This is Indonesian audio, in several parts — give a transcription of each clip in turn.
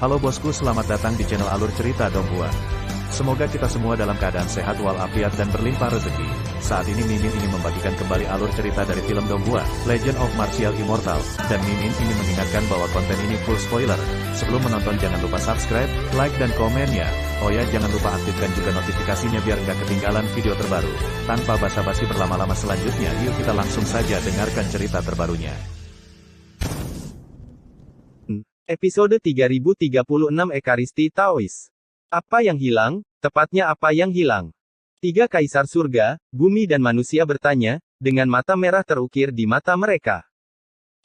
Halo bosku, selamat datang di channel Alur Cerita Donghua. Semoga kita semua dalam keadaan sehat walafiat dan berlimpah rezeki. Saat ini Mimin ingin membagikan kembali alur cerita dari film Donghua, Legend of Martial Immortal, dan Mimin ingin mengingatkan bahwa konten ini full spoiler. Sebelum menonton jangan lupa subscribe, like dan komen ya. Oh ya, jangan lupa aktifkan juga notifikasinya biar nggak ketinggalan video terbaru. Tanpa basa-basi berlama-lama selanjutnya, yuk kita langsung saja dengarkan cerita terbarunya. Episode 3036 Ekaristi Taois. Apa yang hilang? Tepatnya apa yang hilang? Tiga kaisar surga, bumi dan manusia bertanya, dengan mata merah terukir di mata mereka.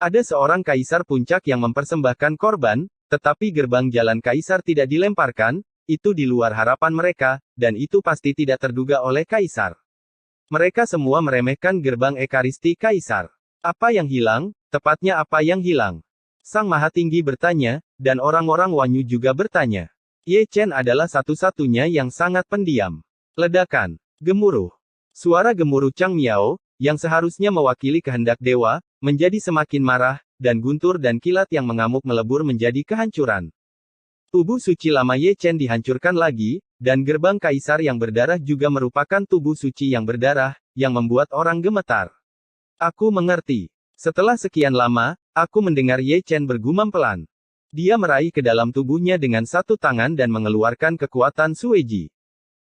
Ada seorang kaisar puncak yang mempersembahkan korban, tetapi gerbang jalan kaisar tidak dilemparkan, itu di luar harapan mereka, dan itu pasti tidak terduga oleh kaisar. Mereka semua meremehkan gerbang Ekaristi kaisar. Apa yang hilang? Tepatnya apa yang hilang? Sang Maha Tinggi bertanya, dan orang-orang Wanyu juga bertanya. Ye Chen adalah satu-satunya yang sangat pendiam. Ledakan. Gemuruh. Suara gemuruh Chang Miao, yang seharusnya mewakili kehendak dewa, menjadi semakin marah, dan guntur dan kilat yang mengamuk melebur menjadi kehancuran. Tubuh suci lama Ye Chen dihancurkan lagi, dan gerbang kaisar yang berdarah juga merupakan tubuh suci yang berdarah, yang membuat orang gemetar. Aku mengerti. Setelah sekian lama, aku mendengar Ye Chen bergumam pelan. Dia meraih ke dalam tubuhnya dengan satu tangan dan mengeluarkan kekuatan Sueji.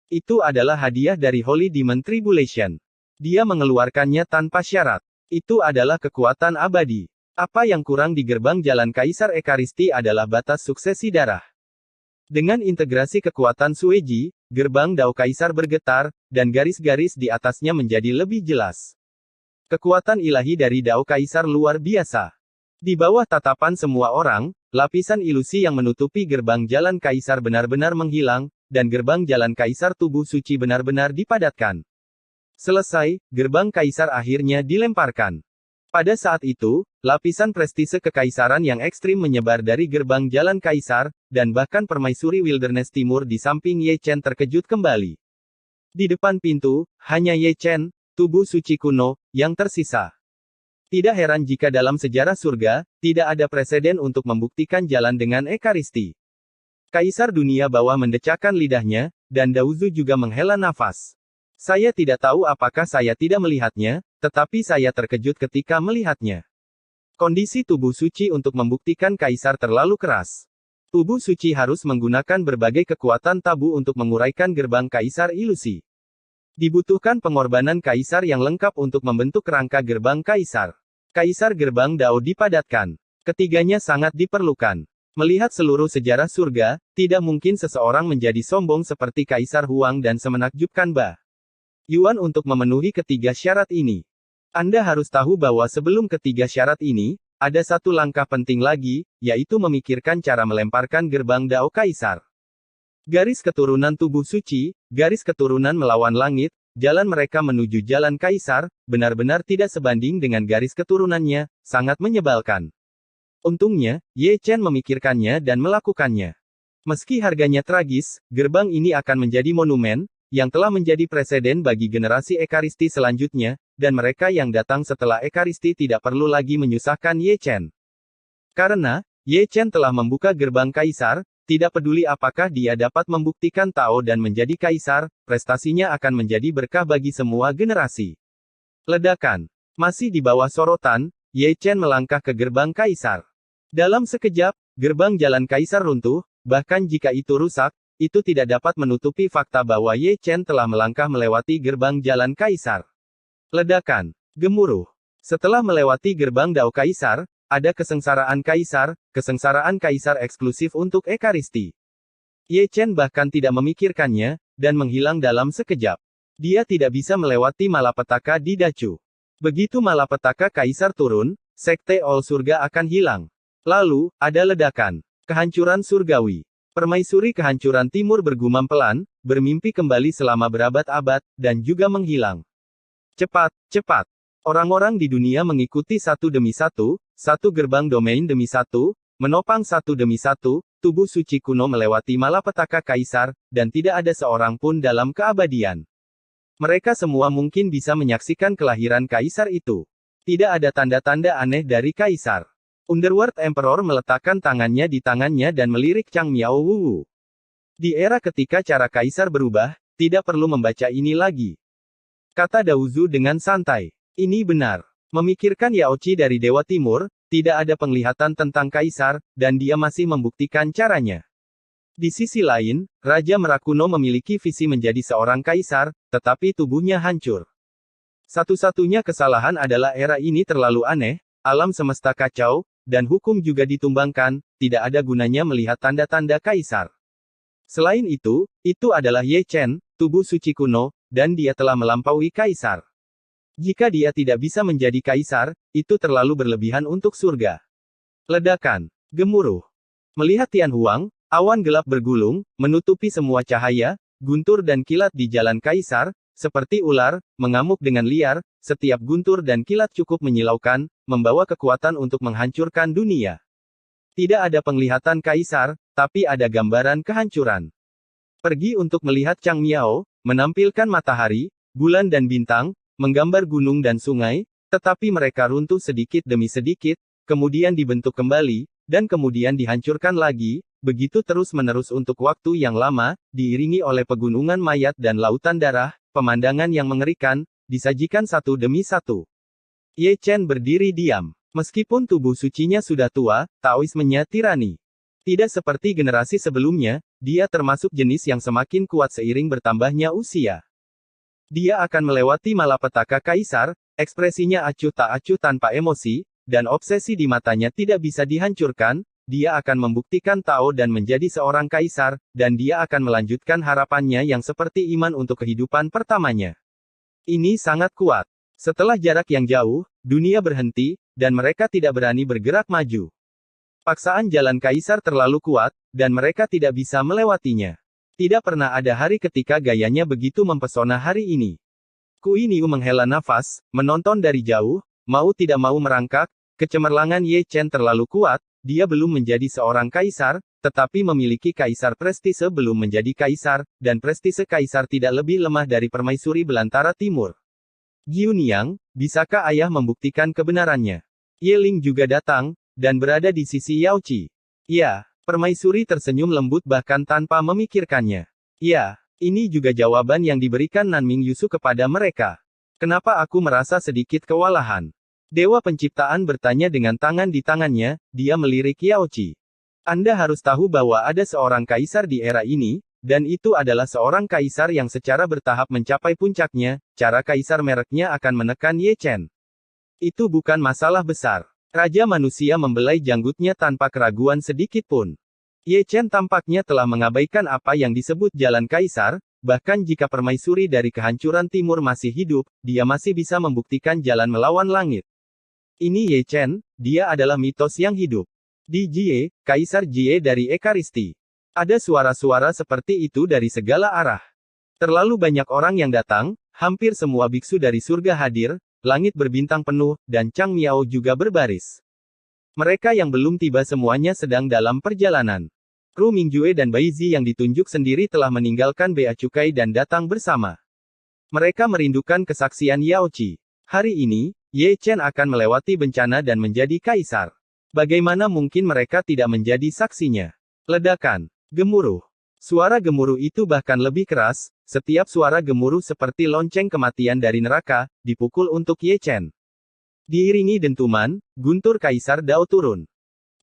Itu adalah hadiah dari Holy Demon Tribulation. Dia mengeluarkannya tanpa syarat. Itu adalah kekuatan abadi. Apa yang kurang di gerbang jalan Kaisar Ekaristi adalah batas suksesi darah. Dengan integrasi kekuatan Sueji, gerbang Dao Kaisar bergetar, dan garis-garis di atasnya menjadi lebih jelas. Kekuatan ilahi dari Dao Kaisar luar biasa. Di bawah tatapan semua orang, lapisan ilusi yang menutupi gerbang jalan Kaisar benar-benar menghilang, dan gerbang jalan Kaisar tubuh suci benar-benar dipadatkan. Selesai, gerbang Kaisar akhirnya dilemparkan. Pada saat itu, lapisan prestise kekaisaran yang ekstrim menyebar dari gerbang jalan Kaisar, dan bahkan permaisuri Wilderness Timur di samping Ye Chen terkejut kembali. Di depan pintu, hanya Ye Chen, tubuh suci kuno, yang tersisa. Tidak heran jika dalam sejarah surga, tidak ada preseden untuk membuktikan jalan dengan Ekaristi. Kaisar dunia bawah mendecakkan lidahnya, dan Daozu juga menghela nafas. Saya tidak tahu apakah saya tidak melihatnya, tetapi saya terkejut ketika melihatnya. Kondisi tubuh suci untuk membuktikan Kaisar terlalu keras. Tubuh suci harus menggunakan berbagai kekuatan tabu untuk menguraikan gerbang Kaisar ilusi. Dibutuhkan pengorbanan Kaisar yang lengkap untuk membentuk kerangka gerbang Kaisar. Kaisar gerbang Dao dipadatkan. Ketiganya sangat diperlukan. Melihat seluruh sejarah surga, tidak mungkin seseorang menjadi sombong seperti Kaisar Huang dan semenakjubkan Ba Yuan untuk memenuhi ketiga syarat ini. Anda harus tahu bahwa sebelum ketiga syarat ini, ada satu langkah penting lagi, yaitu memikirkan cara melemparkan gerbang Dao Kaisar. Garis keturunan tubuh suci, garis keturunan melawan langit, jalan mereka menuju jalan Kaisar, benar-benar tidak sebanding dengan garis keturunannya, sangat menyebalkan. Untungnya, Ye Chen memikirkannya dan melakukannya. Meski harganya tragis, gerbang ini akan menjadi monumen, yang telah menjadi preseden bagi generasi Ekaristi selanjutnya, dan mereka yang datang setelah Ekaristi tidak perlu lagi menyusahkan Ye Chen. Karena, Ye Chen telah membuka gerbang Kaisar, tidak peduli apakah dia dapat membuktikan Tao dan menjadi kaisar, prestasinya akan menjadi berkah bagi semua generasi. Ledakan. Masih di bawah sorotan, Ye Chen melangkah ke gerbang kaisar. Dalam sekejap, gerbang jalan kaisar runtuh, bahkan jika itu rusak, itu tidak dapat menutupi fakta bahwa Ye Chen telah melangkah melewati gerbang jalan kaisar. Ledakan. Gemuruh. Setelah melewati gerbang Dao Kaisar, ada kesengsaraan kaisar eksklusif untuk Ekaristi. Ye Chen bahkan tidak memikirkannya, dan menghilang dalam sekejap. Dia tidak bisa melewati malapetaka di Dacu. Begitu malapetaka kaisar turun, sekte All Surga akan hilang. Lalu, ada ledakan. Kehancuran surgawi. Permaisuri kehancuran timur bergumam pelan, bermimpi kembali selama berabad-abad, dan juga menghilang. Cepat, cepat. Orang-orang di dunia mengikuti satu demi satu gerbang domain demi satu, menopang satu demi satu, tubuh suci kuno melewati malapetaka kaisar, dan tidak ada seorang pun dalam keabadian. Mereka semua mungkin bisa menyaksikan kelahiran kaisar itu. Tidak ada tanda-tanda aneh dari kaisar. Underworld Emperor meletakkan tangannya di tangannya dan melirik Chang Miao Wu. Di era ketika cara kaisar berubah, tidak perlu membaca ini lagi. Kata Daozu dengan santai. Ini benar. Memikirkan Yaoqi dari Dewa Timur, tidak ada penglihatan tentang kaisar, dan dia masih membuktikan caranya. Di sisi lain, Raja Merakuno memiliki visi menjadi seorang kaisar, tetapi tubuhnya hancur. Satu-satunya kesalahan adalah era ini terlalu aneh, alam semesta kacau, dan hukum juga ditumbangkan, tidak ada gunanya melihat tanda-tanda kaisar. Selain itu adalah Ye Chen, tubuh suci kuno, dan dia telah melampaui kaisar. Jika dia tidak bisa menjadi kaisar, itu terlalu berlebihan untuk surga. Ledakan. Gemuruh. Melihat Tian Huang, awan gelap bergulung, menutupi semua cahaya, guntur dan kilat di jalan kaisar, seperti ular, mengamuk dengan liar, setiap guntur dan kilat cukup menyilaukan, membawa kekuatan untuk menghancurkan dunia. Tidak ada penglihatan kaisar, tapi ada gambaran kehancuran. Pergi untuk melihat Chang Miao, menampilkan matahari, bulan dan bintang, menggambar gunung dan sungai, tetapi mereka runtuh sedikit demi sedikit, kemudian dibentuk kembali, dan kemudian dihancurkan lagi, begitu terus-menerus untuk waktu yang lama, diiringi oleh pegunungan mayat dan lautan darah, pemandangan yang mengerikan, disajikan satu demi satu. Ye Chen berdiri diam. Meskipun tubuh sucinya sudah tua, Taoismenya tirani. Tidak seperti generasi sebelumnya, dia termasuk jenis yang semakin kuat seiring bertambahnya usia. Dia akan melewati malapetaka kaisar, ekspresinya acuh tak acuh tanpa emosi, dan obsesi di matanya tidak bisa dihancurkan, dia akan membuktikan Tao dan menjadi seorang kaisar, dan dia akan melanjutkan harapannya yang seperti iman untuk kehidupan pertamanya. Ini sangat kuat. Setelah jarak yang jauh, dunia berhenti, dan mereka tidak berani bergerak maju. Paksaan jalan kaisar terlalu kuat, dan mereka tidak bisa melewatinya. Tidak pernah ada hari ketika gayanya begitu mempesona hari ini. Kui Niu menghela nafas, menonton dari jauh, mau tidak mau merangkak, kecemerlangan Ye Chen terlalu kuat, dia belum menjadi seorang kaisar, tetapi memiliki kaisar prestise belum menjadi kaisar, dan prestise kaisar tidak lebih lemah dari permaisuri belantara timur. Giu Niang, bisakah ayah membuktikan kebenarannya? Ye Ling juga datang, dan berada di sisi Yaoqi. Ya, permaisuri tersenyum lembut bahkan tanpa memikirkannya. Ya, ini juga jawaban yang diberikan Nanming Yusu kepada mereka. Kenapa aku merasa sedikit kewalahan? Dewa penciptaan bertanya dengan tangan di tangannya, dia melirik Yaoqi. Anda harus tahu bahwa ada seorang kaisar di era ini, dan itu adalah seorang kaisar yang secara bertahap mencapai puncaknya, cara kaisar mereknya akan menekan Ye Chen. Itu bukan masalah besar. Raja manusia membelai janggutnya tanpa keraguan sedikit pun. Ye Chen tampaknya telah mengabaikan apa yang disebut jalan kaisar, bahkan jika permaisuri dari kehancuran timur masih hidup, dia masih bisa membuktikan jalan melawan langit. Ini Ye Chen, dia adalah mitos yang hidup. Di Jie, Kaisar Jie dari Ekaristi. Ada suara-suara seperti itu dari segala arah. Terlalu banyak orang yang datang, hampir semua biksu dari surga hadir, langit berbintang penuh, dan Chang Miao juga berbaris. Mereka yang belum tiba semuanya sedang dalam perjalanan. Kru Mingjue dan Bai Zi yang ditunjuk sendiri telah meninggalkan Bea Cukai dan datang bersama. Mereka merindukan kesaksian Yaoqi. Hari ini, Ye Chen akan melewati bencana dan menjadi kaisar. Bagaimana mungkin mereka tidak menjadi saksinya? Ledakan. Gemuruh. Suara gemuruh itu bahkan lebih keras, setiap suara gemuruh seperti lonceng kematian dari neraka, dipukul untuk Ye Chen. Diiringi dentuman, guntur Kaisar Dao turun.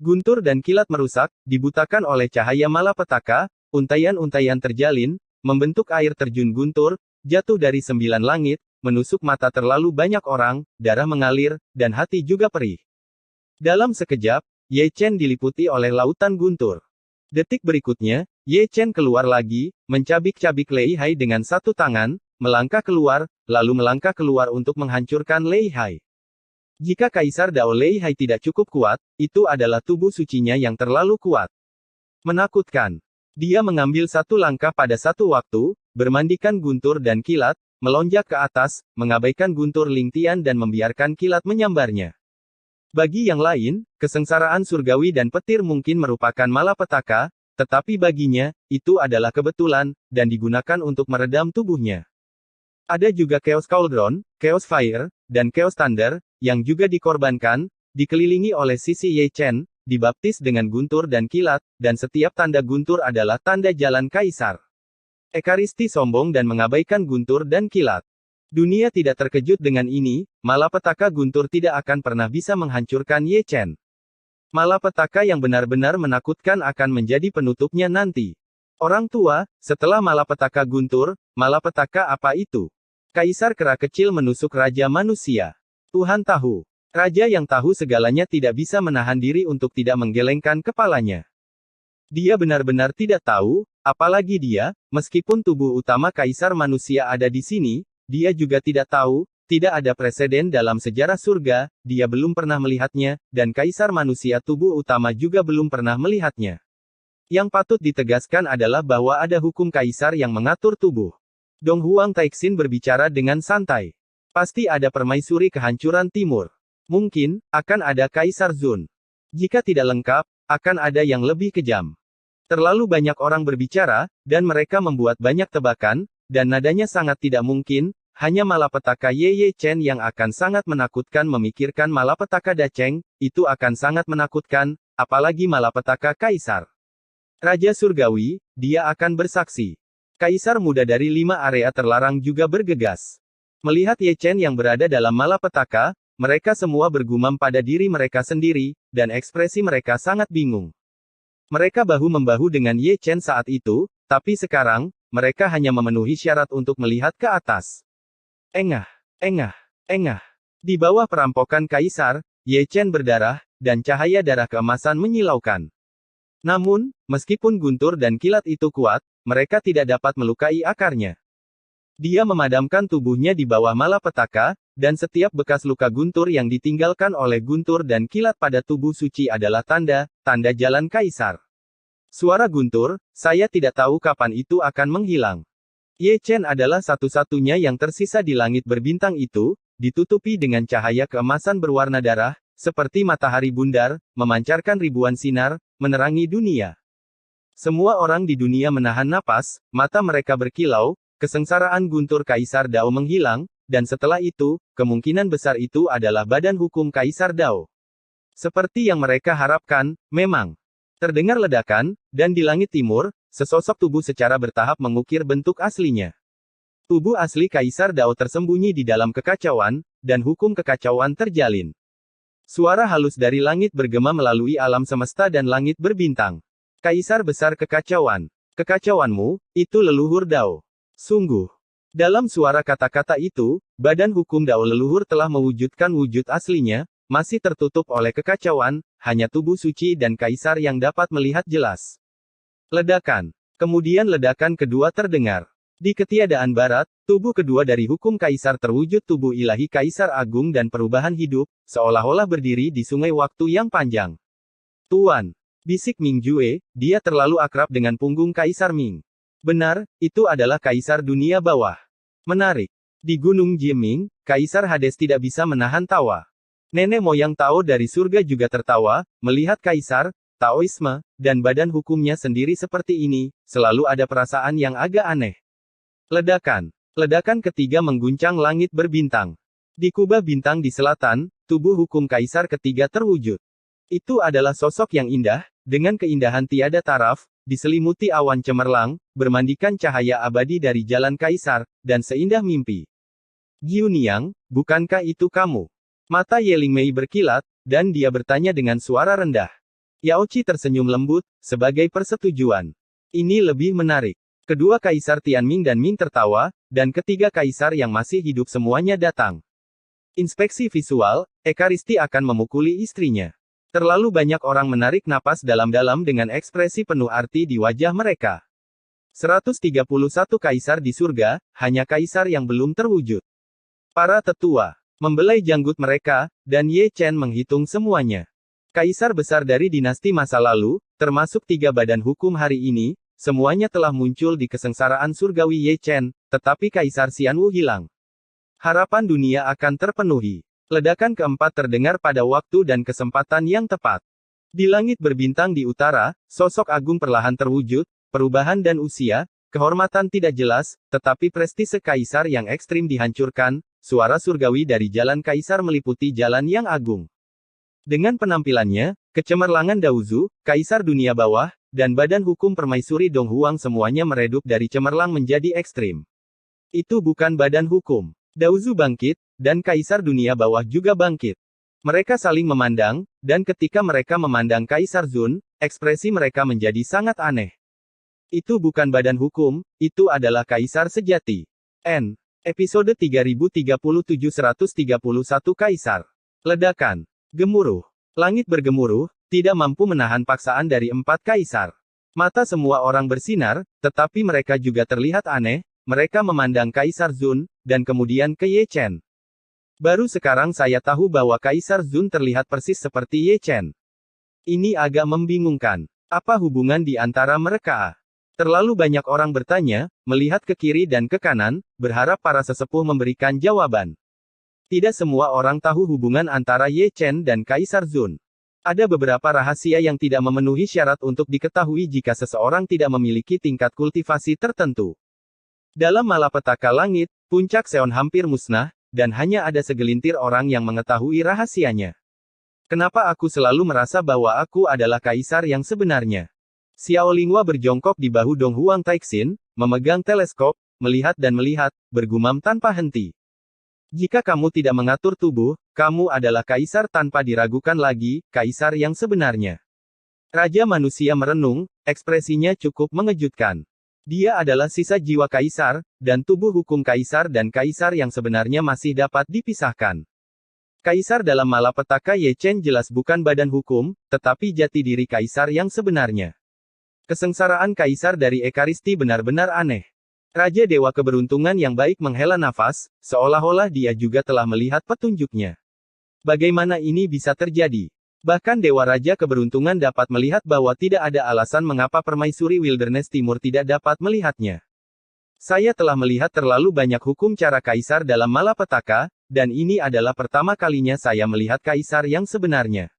Guntur dan kilat merusak, dibutakan oleh cahaya malapetaka, untaian-untaian terjalin, membentuk air terjun guntur, jatuh dari 9 langit, menusuk mata terlalu banyak orang, darah mengalir, dan hati juga perih. Dalam sekejap, Ye Chen diliputi oleh lautan guntur. Detik berikutnya, Ye Chen keluar lagi, mencabik-cabik Lei Hai dengan satu tangan, melangkah keluar, lalu melangkah keluar untuk menghancurkan Lei Hai. Jika Kaisar Dao Lei Hai tidak cukup kuat, itu adalah tubuh sucinya yang terlalu kuat. Menakutkan. Dia mengambil satu langkah pada satu waktu, bermandikan guntur dan kilat, melonjak ke atas, mengabaikan guntur Lingtian dan membiarkan kilat menyambarnya. Bagi yang lain, kesengsaraan surgawi dan petir mungkin merupakan malapetaka, tetapi baginya, itu adalah kebetulan, dan digunakan untuk meredam tubuhnya. Ada juga Chaos Cauldron, Chaos Fire, dan Chaos Thunder, yang juga dikorbankan, dikelilingi oleh sisi Ye Chen, dibaptis dengan guntur dan kilat, dan setiap tanda guntur adalah tanda jalan kaisar. Ekaristi sombong dan mengabaikan guntur dan kilat. Dunia tidak terkejut dengan ini, malapetaka guntur tidak akan pernah bisa menghancurkan Ye Chen. Malapetaka yang benar-benar menakutkan akan menjadi penutupnya nanti. Orang tua, setelah malapetaka guntur, malapetaka apa itu? Kaisar kera kecil menusuk Raja Manusia. Tuhan tahu. Raja yang tahu segalanya tidak bisa menahan diri untuk tidak menggelengkan kepalanya. Dia benar-benar tidak tahu, apalagi dia, meskipun tubuh utama Kaisar Manusia ada di sini, dia juga tidak tahu, tidak ada preseden dalam sejarah surga, dia belum pernah melihatnya, dan Kaisar Manusia tubuh utama juga belum pernah melihatnya. Yang patut ditegaskan adalah bahwa ada hukum Kaisar yang mengatur tubuh. Dong Huang Taixin berbicara dengan santai. Pasti ada permaisuri kehancuran timur. Mungkin, akan ada Kaisar Zun. Jika tidak lengkap, akan ada yang lebih kejam. Terlalu banyak orang berbicara, dan mereka membuat banyak tebakan, dan nadanya sangat tidak mungkin, hanya malapetaka Ye Chen yang akan sangat menakutkan memikirkan malapetaka Dacheng, itu akan sangat menakutkan, apalagi malapetaka Kaisar. Raja Surgawi, dia akan bersaksi. Kaisar muda dari 5 area terlarang juga bergegas. Melihat Ye Chen yang berada dalam malapetaka, mereka semua bergumam pada diri mereka sendiri, dan ekspresi mereka sangat bingung. Mereka bahu-membahu dengan Ye Chen saat itu, tapi sekarang, mereka hanya memenuhi syarat untuk melihat ke atas. Engah, engah, engah. Di bawah perampokan Kaisar, Ye Chen berdarah, dan cahaya darah keemasan menyilaukan. Namun, meskipun guntur dan kilat itu kuat, mereka tidak dapat melukai akarnya. Dia memadamkan tubuhnya di bawah malapetaka, dan setiap bekas luka guntur yang ditinggalkan oleh guntur dan kilat pada tubuh suci adalah tanda jalan Kaisar. Suara guntur, saya tidak tahu kapan itu akan menghilang. Ye Chen adalah satu-satunya yang tersisa di langit berbintang itu, ditutupi dengan cahaya keemasan berwarna darah, seperti matahari bundar, memancarkan ribuan sinar, menerangi dunia. Semua orang di dunia menahan napas, mata mereka berkilau, kesengsaraan guntur Kaisar Dao menghilang, dan setelah itu, kemungkinan besar itu adalah badan hukum Kaisar Dao. Seperti yang mereka harapkan, memang. Terdengar ledakan, dan di langit timur, sesosok tubuh secara bertahap mengukir bentuk aslinya. Tubuh asli Kaisar Dao tersembunyi di dalam kekacauan, dan hukum kekacauan terjalin. Suara halus dari langit bergema melalui alam semesta dan langit berbintang. Kaisar besar kekacauan. Kekacauanmu, itu leluhur Dao. Sungguh. Dalam suara kata-kata itu, badan hukum Dao leluhur telah mewujudkan wujud aslinya, masih tertutup oleh kekacauan, hanya tubuh suci dan Kaisar yang dapat melihat jelas. Ledakan. Kemudian ledakan kedua terdengar. Di ketiadaan barat, tubuh kedua dari hukum Kaisar terwujud tubuh ilahi Kaisar Agung dan perubahan hidup, seolah-olah berdiri di sungai waktu yang panjang. Tuan. Bisik Ming Jue, dia terlalu akrab dengan punggung Kaisar Ming. Benar, itu adalah Kaisar dunia bawah. Menarik. Di Gunung Jiming, Kaisar Hades tidak bisa menahan tawa. Nenek moyang Tao dari surga juga tertawa, melihat Kaisar, Taoisme, dan badan hukumnya sendiri seperti ini, selalu ada perasaan yang agak aneh. Ledakan. Ledakan ketiga mengguncang langit berbintang. Di kubah bintang di selatan, tubuh hukum Kaisar ketiga terwujud. Itu adalah sosok yang indah, dengan keindahan tiada taraf, diselimuti awan cemerlang, bermandikan cahaya abadi dari jalan Kaisar, dan seindah mimpi. Giuniang, bukankah itu kamu? Mata Ye Lingmei berkilat, dan dia bertanya dengan suara rendah. Yaochi tersenyum lembut, sebagai persetujuan. Ini lebih menarik. Kedua Kaisar Tianming dan Ming tertawa, dan ketiga Kaisar yang masih hidup semuanya datang. Inspeksi visual, Ekaristi akan memukuli istrinya. Terlalu banyak orang menarik napas dalam-dalam dengan ekspresi penuh arti di wajah mereka. 131 kaisar di surga, hanya kaisar yang belum terwujud. Para tetua membelai janggut mereka, dan Ye Chen menghitung semuanya. Kaisar besar dari dinasti masa lalu, termasuk 3 badan hukum hari ini, semuanya telah muncul di kesengsaraan surgawi Ye Chen, tetapi Kaisar Xianwu hilang. Harapan dunia akan terpenuhi. Ledakan keempat terdengar pada waktu dan kesempatan yang tepat. Di langit berbintang di utara, sosok agung perlahan terwujud, perubahan dan usia, kehormatan tidak jelas, tetapi prestise kaisar yang ekstrim dihancurkan, suara surgawi dari jalan kaisar meliputi jalan yang agung. Dengan penampilannya, kecemerlangan Daozu, Kaisar Dunia Bawah, dan Badan Hukum Permaisuri Donghuang semuanya meredup dari cemerlang menjadi ekstrim. Itu bukan badan hukum. Daozu bangkit, dan Kaisar Dunia Bawah juga bangkit. Mereka saling memandang, dan ketika mereka memandang Kaisar Zun, ekspresi mereka menjadi sangat aneh. Itu bukan badan hukum, itu adalah Kaisar sejati. N. Episode 3037-131 Kaisar. Ledakan. Gemuruh. Langit bergemuruh, tidak mampu menahan paksaan dari 4 kaisar. Mata semua orang bersinar, tetapi mereka juga terlihat aneh, mereka memandang Kaisar Zun, dan kemudian ke Ye Chen. Baru sekarang saya tahu bahwa Kaisar Zun terlihat persis seperti Ye Chen. Ini agak membingungkan. Apa hubungan di antara mereka? Terlalu banyak orang bertanya, melihat ke kiri dan ke kanan, berharap para sesepuh memberikan jawaban. Tidak semua orang tahu hubungan antara Ye Chen dan Kaisar Zun. Ada beberapa rahasia yang tidak memenuhi syarat untuk diketahui jika seseorang tidak memiliki tingkat kultivasi tertentu. Dalam malapetaka langit, puncak Seon hampir musnah, dan hanya ada segelintir orang yang mengetahui rahasianya. Kenapa aku selalu merasa bahwa aku adalah kaisar yang sebenarnya? Xiao Linghua berjongkok di bahu Donghuang Taixin, memegang teleskop, melihat dan melihat, bergumam tanpa henti. Jika kamu tidak mengatur tubuh, kamu adalah kaisar tanpa diragukan lagi, kaisar yang sebenarnya. Raja manusia merenung, ekspresinya cukup mengejutkan. Dia adalah sisa jiwa kaisar, dan tubuh hukum kaisar dan kaisar yang sebenarnya masih dapat dipisahkan. Kaisar dalam malapetaka Ye Chen jelas bukan badan hukum, tetapi jati diri kaisar yang sebenarnya. Kesengsaraan kaisar dari Ekaristi benar-benar aneh. Raja Dewa Keberuntungan yang baik menghela nafas, seolah-olah dia juga telah melihat petunjuknya. Bagaimana ini bisa terjadi? Bahkan Dewa Raja Keberuntungan dapat melihat bahwa tidak ada alasan mengapa Permaisuri Wilderness Timur tidak dapat melihatnya. Saya telah melihat terlalu banyak hukum cara kaisar dalam malapetaka, dan ini adalah pertama kalinya saya melihat kaisar yang sebenarnya.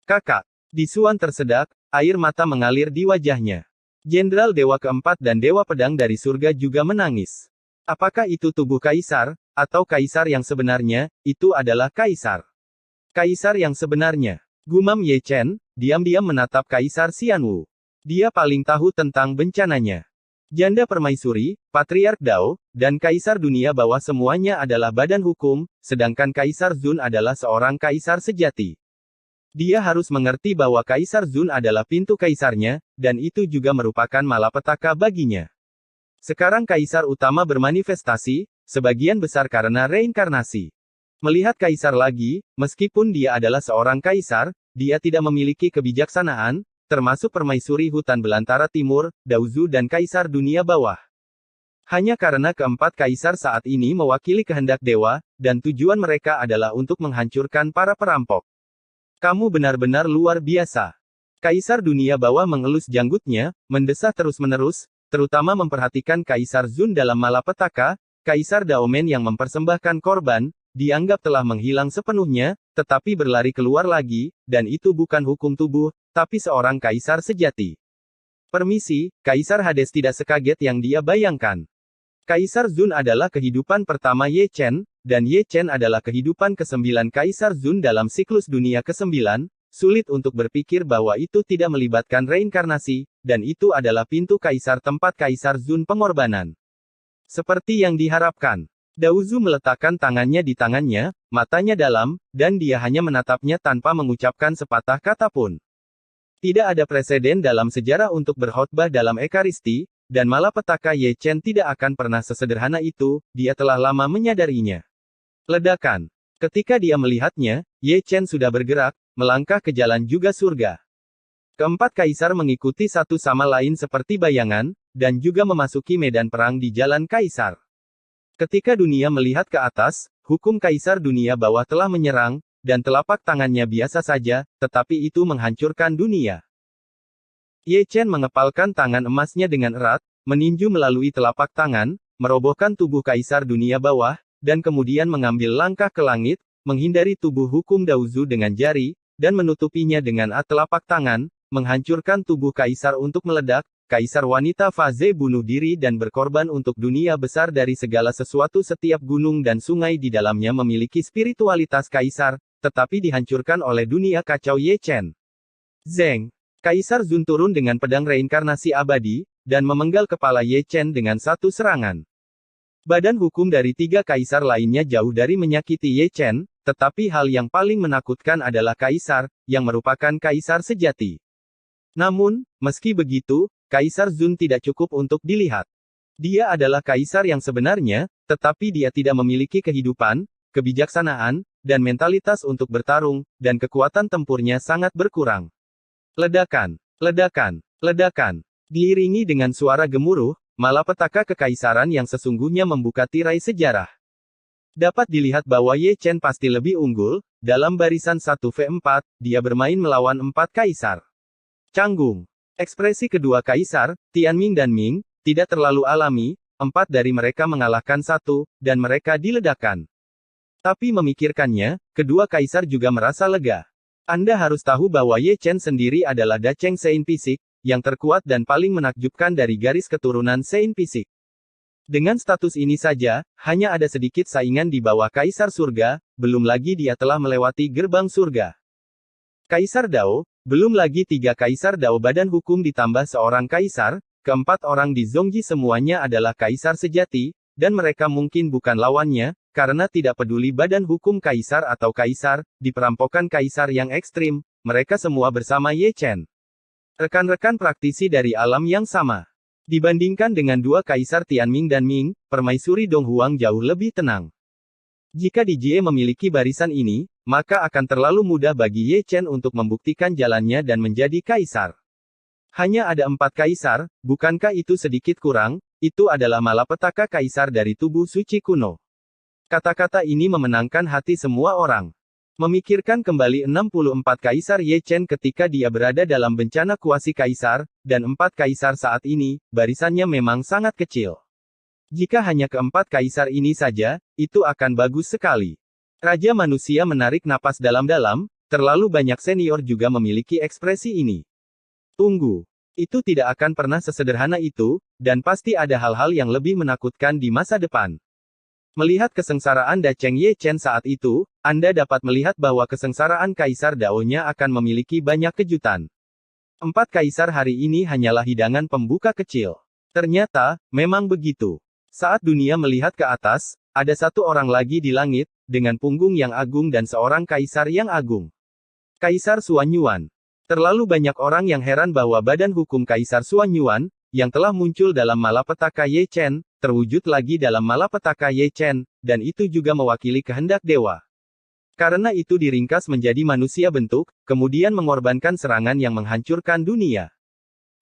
Kakak. Disuan tersedak, air mata mengalir di wajahnya. Jenderal Dewa Keempat dan Dewa Pedang dari surga juga menangis. Apakah itu tubuh kaisar, atau kaisar yang sebenarnya, itu adalah kaisar. Kaisar yang sebenarnya. Gumam Ye Chen, diam-diam menatap Kaisar Xianwu. Dia paling tahu tentang bencananya. Janda Permaisuri, Patriark Dao, dan Kaisar Dunia Bawah semuanya adalah badan hukum, sedangkan Kaisar Zun adalah seorang kaisar sejati. Dia harus mengerti bahwa Kaisar Zun adalah pintu kaisarnya, dan itu juga merupakan malapetaka baginya. Sekarang kaisar utama bermanifestasi, sebagian besar karena reinkarnasi. Melihat kaisar lagi, meskipun dia adalah seorang kaisar, dia tidak memiliki kebijaksanaan, termasuk Permaisuri Hutan Belantara Timur, Daozu dan Kaisar Dunia Bawah. Hanya karena keempat kaisar saat ini mewakili kehendak dewa, dan tujuan mereka adalah untuk menghancurkan para perampok. Kamu benar-benar luar biasa. Kaisar Dunia Bawah mengelus janggutnya, mendesah terus-menerus, terutama memperhatikan Kaisar Zun dalam malapetaka. Kaisar Daomen yang mempersembahkan korban, dianggap telah menghilang sepenuhnya, tetapi berlari keluar lagi, dan itu bukan hukum tubuh, tapi seorang kaisar sejati. Permisi, Kaisar Hades tidak sekaget yang dia bayangkan. Kaisar Zun adalah kehidupan pertama Ye Chen, dan Ye Chen adalah kehidupan ke-9 Kaisar Zun dalam siklus dunia ke-9, sulit untuk berpikir bahwa itu tidak melibatkan reinkarnasi, dan itu adalah pintu kaisar tempat Kaisar Zun pengorbanan. Seperti yang diharapkan. Daozu meletakkan tangannya di tangannya, matanya dalam, dan dia hanya menatapnya tanpa mengucapkan sepatah kata pun. Tidak ada preseden dalam sejarah untuk berkhotbah dalam Ekaristi, dan malapetaka Ye Chen tidak akan pernah sesederhana itu, dia telah lama menyadarinya. Ledakan. Ketika dia melihatnya, Ye Chen sudah bergerak, melangkah ke jalan juga surga. Keempat kaisar mengikuti satu sama lain seperti bayangan, dan juga memasuki medan perang di jalan kaisar. Ketika dunia melihat ke atas, hukum Kaisar Dunia Bawah telah menyerang, dan telapak tangannya biasa saja, tetapi itu menghancurkan dunia. Ye Chen mengepalkan tangan emasnya dengan erat, meninju melalui telapak tangan, merobohkan tubuh Kaisar Dunia Bawah, dan kemudian mengambil langkah ke langit, menghindari tubuh hukum Daozu dengan jari, dan menutupinya dengan telapak tangan, menghancurkan tubuh Kaisar untuk meledak, Kaisar wanita Faze bunuh diri dan berkorban untuk dunia besar dari segala sesuatu. Setiap gunung dan sungai di dalamnya memiliki spiritualitas kaisar, tetapi dihancurkan oleh dunia kacau Ye Chen. Zeng. Kaisar Zun turun dengan pedang reinkarnasi abadi, dan memenggal kepala Ye Chen dengan satu serangan. Badan hukum dari tiga kaisar lainnya jauh dari menyakiti Ye Chen, tetapi hal yang paling menakutkan adalah kaisar, yang merupakan kaisar sejati. Namun, meski begitu, Kaisar Zun tidak cukup untuk dilihat. Dia adalah kaisar yang sebenarnya, tetapi dia tidak memiliki kehidupan, kebijaksanaan, dan mentalitas untuk bertarung, dan kekuatan tempurnya sangat berkurang. Ledakan, ledakan, ledakan. Diiringi dengan suara gemuruh, malapetaka kekaisaran yang sesungguhnya membuka tirai sejarah. Dapat dilihat bahwa Ye Chen pasti lebih unggul, dalam barisan 1v4, dia bermain melawan 4 kaisar. Canggung. Ekspresi kedua kaisar, Tianming dan Ming, tidak terlalu alami, 4 dari mereka mengalahkan 1, dan mereka diledakkan. Tapi memikirkannya, kedua kaisar juga merasa lega. Anda harus tahu bahwa Ye Chen sendiri adalah Dacheng Sein Pisik, yang terkuat dan paling menakjubkan dari garis keturunan Sein Pisik. Dengan status ini saja, hanya ada sedikit saingan di bawah Kaisar Surga, belum lagi dia telah melewati gerbang surga. Kaisar Dao, belum lagi 3 kaisar Dao badan hukum ditambah seorang kaisar, keempat orang di Zongji semuanya adalah kaisar sejati, dan mereka mungkin bukan lawannya, karena tidak peduli badan hukum kaisar atau kaisar, di perampokan kaisar yang ekstrim, mereka semua bersama Ye Chen. Rekan-rekan praktisi dari alam yang sama. Dibandingkan dengan 2 kaisar Tianming dan Ming, permaisuri Dong Huang jauh lebih tenang. Jika Di Jie memiliki barisan ini, maka akan terlalu mudah bagi Ye Chen untuk membuktikan jalannya dan menjadi kaisar. Hanya ada 4 kaisar, bukankah itu sedikit kurang? Itu adalah malapetaka kaisar dari tubuh suci kuno. Kata-kata ini memenangkan hati semua orang. Memikirkan kembali 64 kaisar Ye Chen ketika dia berada dalam bencana kuasi kaisar, dan 4 kaisar saat ini, barisannya memang sangat kecil. Jika hanya keempat kaisar ini saja, itu akan bagus sekali. Raja manusia menarik napas dalam-dalam, terlalu banyak senior juga memiliki ekspresi ini. Tunggu. Itu tidak akan pernah sesederhana itu, dan pasti ada hal-hal yang lebih menakutkan di masa depan. Melihat kesengsaraan Dacheng Ye Chen saat itu, Anda dapat melihat bahwa kesengsaraan Kaisar Dao-nya akan memiliki banyak kejutan. 4 kaisar hari ini hanyalah hidangan pembuka kecil. Ternyata, memang begitu. Saat dunia melihat ke atas, ada 1 orang lagi di langit, dengan punggung yang agung dan seorang kaisar yang agung. Kaisar Xuanyuan. Terlalu banyak orang yang heran bahwa badan hukum Kaisar Xuanyuan, yang telah muncul dalam malapetaka Ye Chen, terwujud lagi dalam malapetaka Ye Chen, dan itu juga mewakili kehendak dewa. Karena itu diringkas menjadi manusia bentuk, kemudian mengorbankan serangan yang menghancurkan dunia.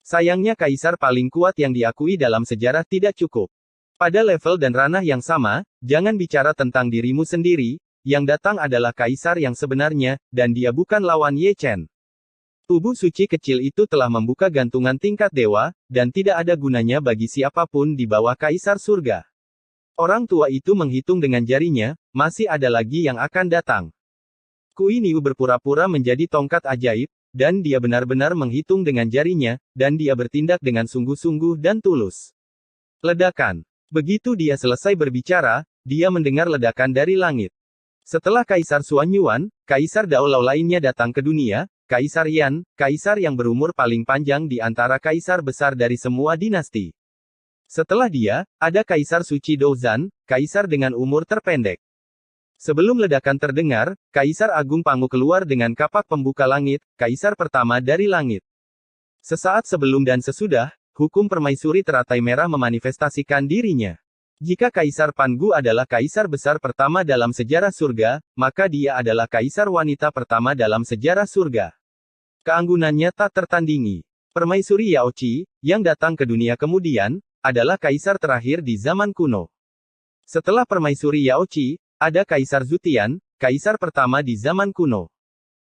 Sayangnya kaisar paling kuat yang diakui dalam sejarah tidak cukup. Pada level dan ranah yang sama, jangan bicara tentang dirimu sendiri, yang datang adalah kaisar yang sebenarnya, dan dia bukan lawan Ye Chen. Tubuh suci kecil itu telah membuka gantungan tingkat dewa, dan tidak ada gunanya bagi siapapun di bawah Kaisar Surga. Orang tua itu menghitung dengan jarinya, masih ada lagi yang akan datang. Kui Niu berpura-pura menjadi tongkat ajaib, dan dia benar-benar menghitung dengan jarinya, dan dia bertindak dengan sungguh-sungguh dan tulus. Ledakan. Begitu dia selesai berbicara, dia mendengar ledakan dari langit. Setelah Kaisar Xuanyuan, Kaisar Dao Lao lainnya datang ke dunia, Kaisar Yan, kaisar yang berumur paling panjang di antara kaisar besar dari semua dinasti. Setelah dia, ada Kaisar Suci Douzan, kaisar dengan umur terpendek. Sebelum ledakan terdengar, Kaisar Agung Pangu keluar dengan kapak pembuka langit, kaisar pertama dari langit. Sesaat sebelum dan sesudah, hukum permaisuri teratai merah memanifestasikan dirinya. Jika Kaisar Pangu adalah kaisar besar pertama dalam sejarah surga, maka dia adalah kaisar wanita pertama dalam sejarah surga. Keanggunannya tak tertandingi. Permaisuri Yao Qi, yang datang ke dunia kemudian, adalah kaisar terakhir di zaman kuno. Setelah permaisuri Yao Qi, ada Kaisar Zutian, kaisar pertama di zaman kuno.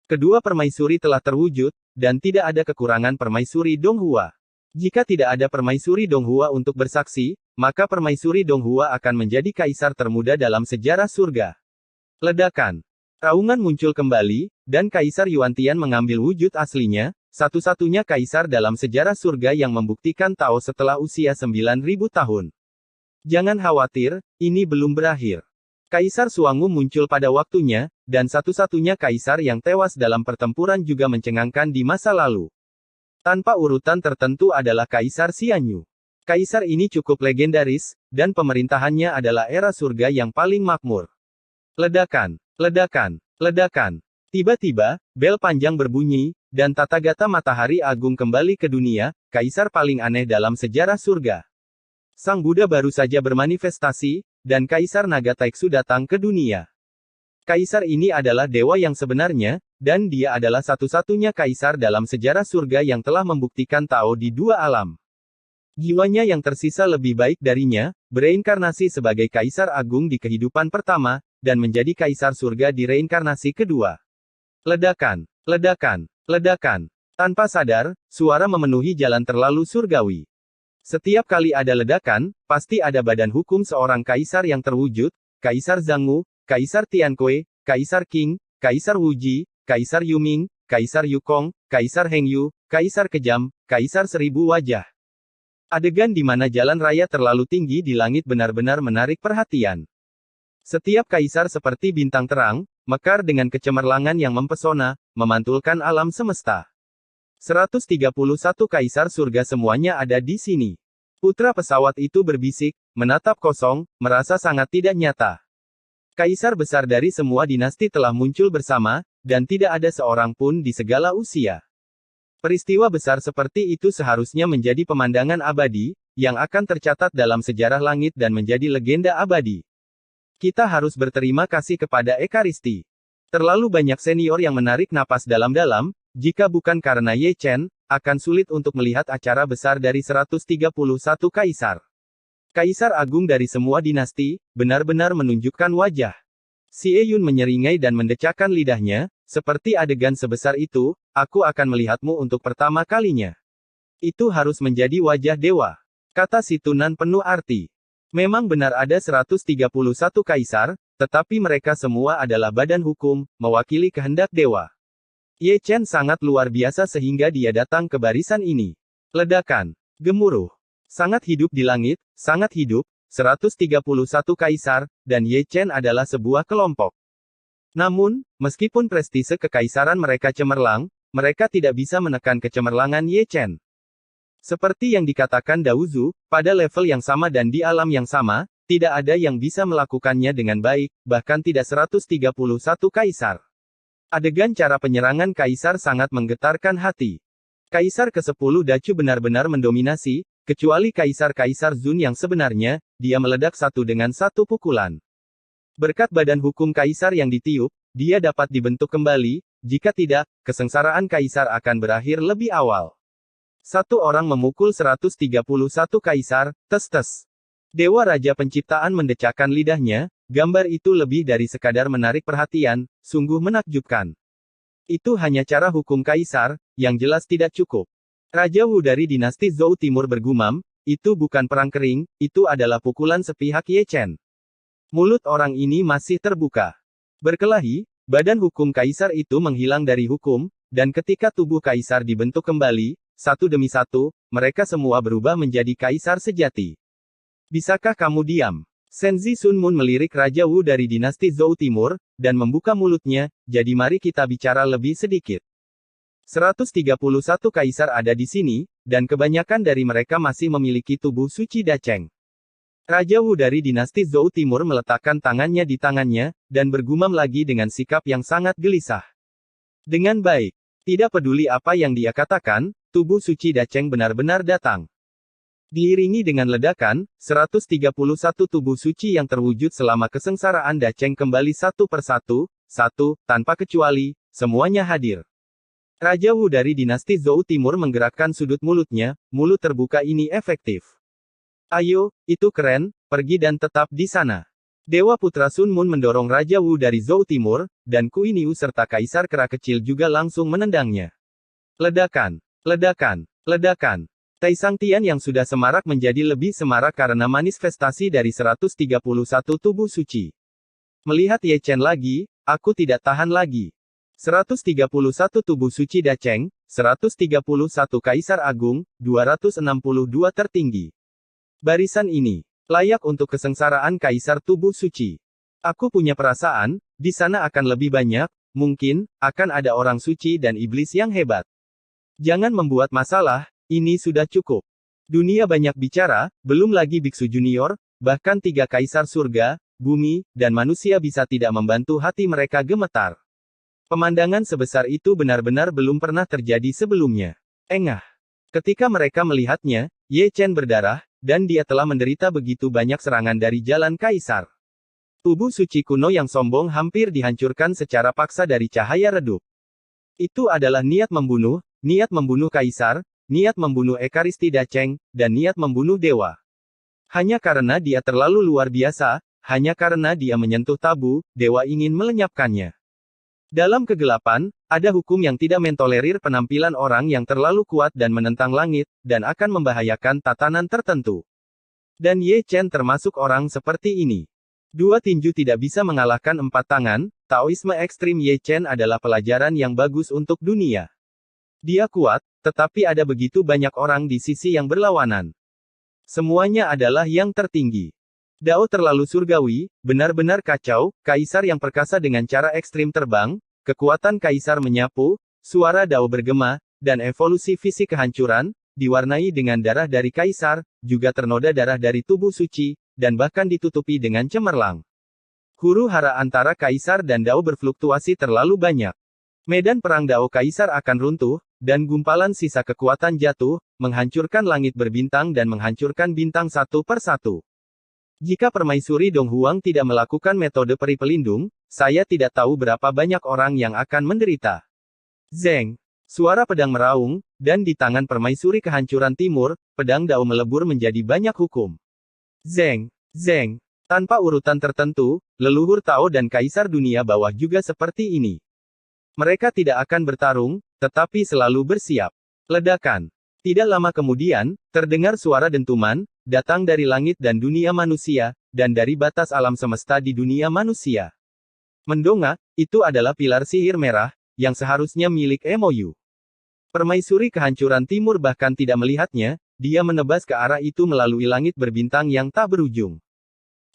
Kedua permaisuri telah terwujud, dan tidak ada kekurangan permaisuri Donghua. Jika tidak ada permaisuri Donghua untuk bersaksi, maka permaisuri Donghua akan menjadi kaisar termuda dalam sejarah surga. Ledakan. Raungan muncul kembali, dan Kaisar Yuantian mengambil wujud aslinya, satu-satunya kaisar dalam sejarah surga yang membuktikan Tao setelah usia 9.000 tahun. Jangan khawatir, ini belum berakhir. Kaisar Suangu muncul pada waktunya, dan satu-satunya kaisar yang tewas dalam pertempuran juga mencengangkan di masa lalu. Tanpa urutan tertentu adalah Kaisar Xianyu. Kaisar ini cukup legendaris, dan pemerintahannya adalah era surga yang paling makmur. Ledakan, ledakan, ledakan. Tiba-tiba, bel panjang berbunyi, dan Tathagata Matahari Agung kembali ke dunia, kaisar paling aneh dalam sejarah surga. Sang Buddha baru saja bermanifestasi, dan Kaisar Naga Taiksu datang ke dunia. Kaisar ini adalah dewa yang sebenarnya, dan dia adalah satu-satunya kaisar dalam sejarah surga yang telah membuktikan Tao di dua alam. Jiwanya yang tersisa lebih baik darinya, bereinkarnasi sebagai Kaisar Agung di kehidupan pertama, dan menjadi Kaisar Surga di reinkarnasi kedua. Ledakan, ledakan, ledakan. Tanpa sadar, suara memenuhi jalan terlalu surgawi. Setiap kali ada ledakan, pasti ada badan hukum seorang kaisar yang terwujud, Kaisar Zhanggu, Kaisar Tiankui, Kaisar Qing, Kaisar Wuji, Kaisar Yuming, Kaisar Yukong, Kaisar Hengyu, Kaisar Kejam, Kaisar Seribu Wajah. Adegan di mana jalan raya terlalu tinggi di langit benar-benar menarik perhatian. Setiap kaisar seperti bintang terang, mekar dengan kecemerlangan yang mempesona, memantulkan alam semesta. 131 kaisar surga semuanya ada di sini. Putra pesawat itu berbisik, menatap kosong, merasa sangat tidak nyata. Kaisar besar dari semua dinasti telah muncul bersama, dan tidak ada seorang pun di segala usia. Peristiwa besar seperti itu seharusnya menjadi pemandangan abadi, yang akan tercatat dalam sejarah langit dan menjadi legenda abadi. Kita harus berterima kasih kepada Ekaristi. Terlalu banyak senior yang menarik napas dalam-dalam, jika bukan karena Ye Chen, akan sulit untuk melihat acara besar dari 131 kaisar. Kaisar agung dari semua dinasti, benar-benar menunjukkan wajah. Xie Yun menyeringai dan mendecakkan lidahnya, seperti adegan sebesar itu, aku akan melihatmu untuk pertama kalinya. Itu harus menjadi wajah dewa. Kata si Tunan penuh arti. Memang benar ada 131 kaisar, tetapi mereka semua adalah badan hukum, mewakili kehendak dewa. Ye Chen sangat luar biasa sehingga dia datang ke barisan ini. Ledakan. Gemuruh. Sangat hidup di langit, sangat hidup, 131 kaisar, dan Ye Chen adalah sebuah kelompok. Namun, meskipun prestise kekaisaran mereka cemerlang, mereka tidak bisa menekan kecemerlangan Ye Chen. Seperti yang dikatakan Daozu, pada level yang sama dan di alam yang sama, tidak ada yang bisa melakukannya dengan baik, bahkan tidak 131 kaisar. Adegan cara penyerangan kaisar sangat menggetarkan hati. Kaisar ke-10 Dacu benar-benar mendominasi, kecuali Kaisar-Kaisar Zun yang sebenarnya, dia meledak satu dengan satu pukulan. Berkat badan hukum kaisar yang ditiup, dia dapat dibentuk kembali, jika tidak, kesengsaraan kaisar akan berakhir lebih awal. Satu orang memukul 131 kaisar, tes-tes. Dewa Raja Penciptaan mendecakkan lidahnya, gambar itu lebih dari sekadar menarik perhatian, sungguh menakjubkan. Itu hanya cara hukum kaisar, yang jelas tidak cukup. Raja Wu dari dinasti Zhou Timur bergumam, itu bukan perang kering, itu adalah pukulan sepihak Ye Chen. Mulut orang ini masih terbuka. Berkelahi, badan hukum kaisar itu menghilang dari hukum, dan ketika tubuh kaisar dibentuk kembali, satu demi satu, mereka semua berubah menjadi kaisar sejati. Bisakah kamu diam? Senzi Sun Mun melirik Raja Wu dari dinasti Zhou Timur, dan membuka mulutnya, jadi mari kita bicara lebih sedikit. 131 kaisar ada di sini, dan kebanyakan dari mereka masih memiliki tubuh suci Dacheng. Raja Wu dari dinasti Zhou Timur meletakkan tangannya di tangannya, dan bergumam lagi dengan sikap yang sangat gelisah. Dengan baik. Tidak peduli apa yang dia katakan, tubuh suci Dacheng benar-benar datang. Diiringi dengan ledakan, 131 tubuh suci yang terwujud selama kesengsaraan Dacheng kembali satu persatu, tanpa kecuali, semuanya hadir. Raja Wu dari dinasti Zhou Timur menggerakkan sudut mulutnya, mulut terbuka ini efektif. Ayo, itu keren, pergi dan tetap di sana. Dewa Putra Sun Mun mendorong Raja Wu dari Zhou Timur, dan Kui Niu serta Kaisar Kera Kecil juga langsung menendangnya. Ledakan, ledakan, ledakan. Taisang Tian yang sudah semarak menjadi lebih semarak karena manifestasi dari 131 tubuh suci. Melihat Ye Chen lagi, aku tidak tahan lagi. 131 tubuh suci Dacheng, 131 Kaisar Agung, 262 tertinggi. Barisan ini layak untuk kesengsaraan Kaisar tubuh suci. Aku punya perasaan, di sana akan lebih banyak, mungkin, akan ada orang suci dan iblis yang hebat. Jangan membuat masalah, ini sudah cukup. Dunia banyak bicara, belum lagi biksu junior, bahkan 3 kaisar surga, bumi, dan manusia bisa tidak membantu hati mereka gemetar. Pemandangan sebesar itu benar-benar belum pernah terjadi sebelumnya. Engah. Ketika mereka melihatnya, Ye Chen berdarah, dan dia telah menderita begitu banyak serangan dari jalan kaisar. Tubuh suci kuno yang sombong hampir dihancurkan secara paksa dari cahaya redup. Itu adalah niat membunuh kaisar, niat membunuh Ekaristi Dacheng, dan niat membunuh dewa. Hanya karena dia terlalu luar biasa, hanya karena dia menyentuh tabu, dewa ingin melenyapkannya. Dalam kegelapan, ada hukum yang tidak mentolerir penampilan orang yang terlalu kuat dan menentang langit, dan akan membahayakan tatanan tertentu. Dan Ye Chen termasuk orang seperti ini. 2 tinju tidak bisa mengalahkan 4 tangan, Taoisme ekstrim Ye Chen adalah pelajaran yang bagus untuk dunia. Dia kuat, tetapi ada begitu banyak orang di sisi yang berlawanan. Semuanya adalah yang tertinggi. Dao terlalu surgawi, benar-benar kacau, kaisar yang perkasa dengan cara ekstrim terbang, kekuatan kaisar menyapu, suara Dao bergema, dan evolusi fisik kehancuran, diwarnai dengan darah dari kaisar, juga ternoda darah dari tubuh suci, dan bahkan ditutupi dengan cemerlang. Huru hara antara kaisar dan Dao berfluktuasi terlalu banyak. Medan perang Dao kaisar akan runtuh, dan gumpalan sisa kekuatan jatuh, menghancurkan langit berbintang dan menghancurkan bintang satu per satu. Jika Permaisuri Dong Huang tidak melakukan metode peri pelindung, saya tidak tahu berapa banyak orang yang akan menderita. Zeng. Suara pedang meraung, dan di tangan Permaisuri Kehancuran Timur, pedang Dao melebur menjadi banyak hukum. Zeng. Zeng. Tanpa urutan tertentu, leluhur Tao dan Kaisar Dunia Bawah juga seperti ini. Mereka tidak akan bertarung, tetapi selalu bersiap. Ledakan. Tidak lama kemudian, terdengar suara dentuman, datang dari langit dan dunia manusia, dan dari batas alam semesta di dunia manusia. Mendongak, itu adalah pilar sihir merah, yang seharusnya milik MOU. Permaisuri Kehancuran Timur bahkan tidak melihatnya, dia menebas ke arah itu melalui langit berbintang yang tak berujung.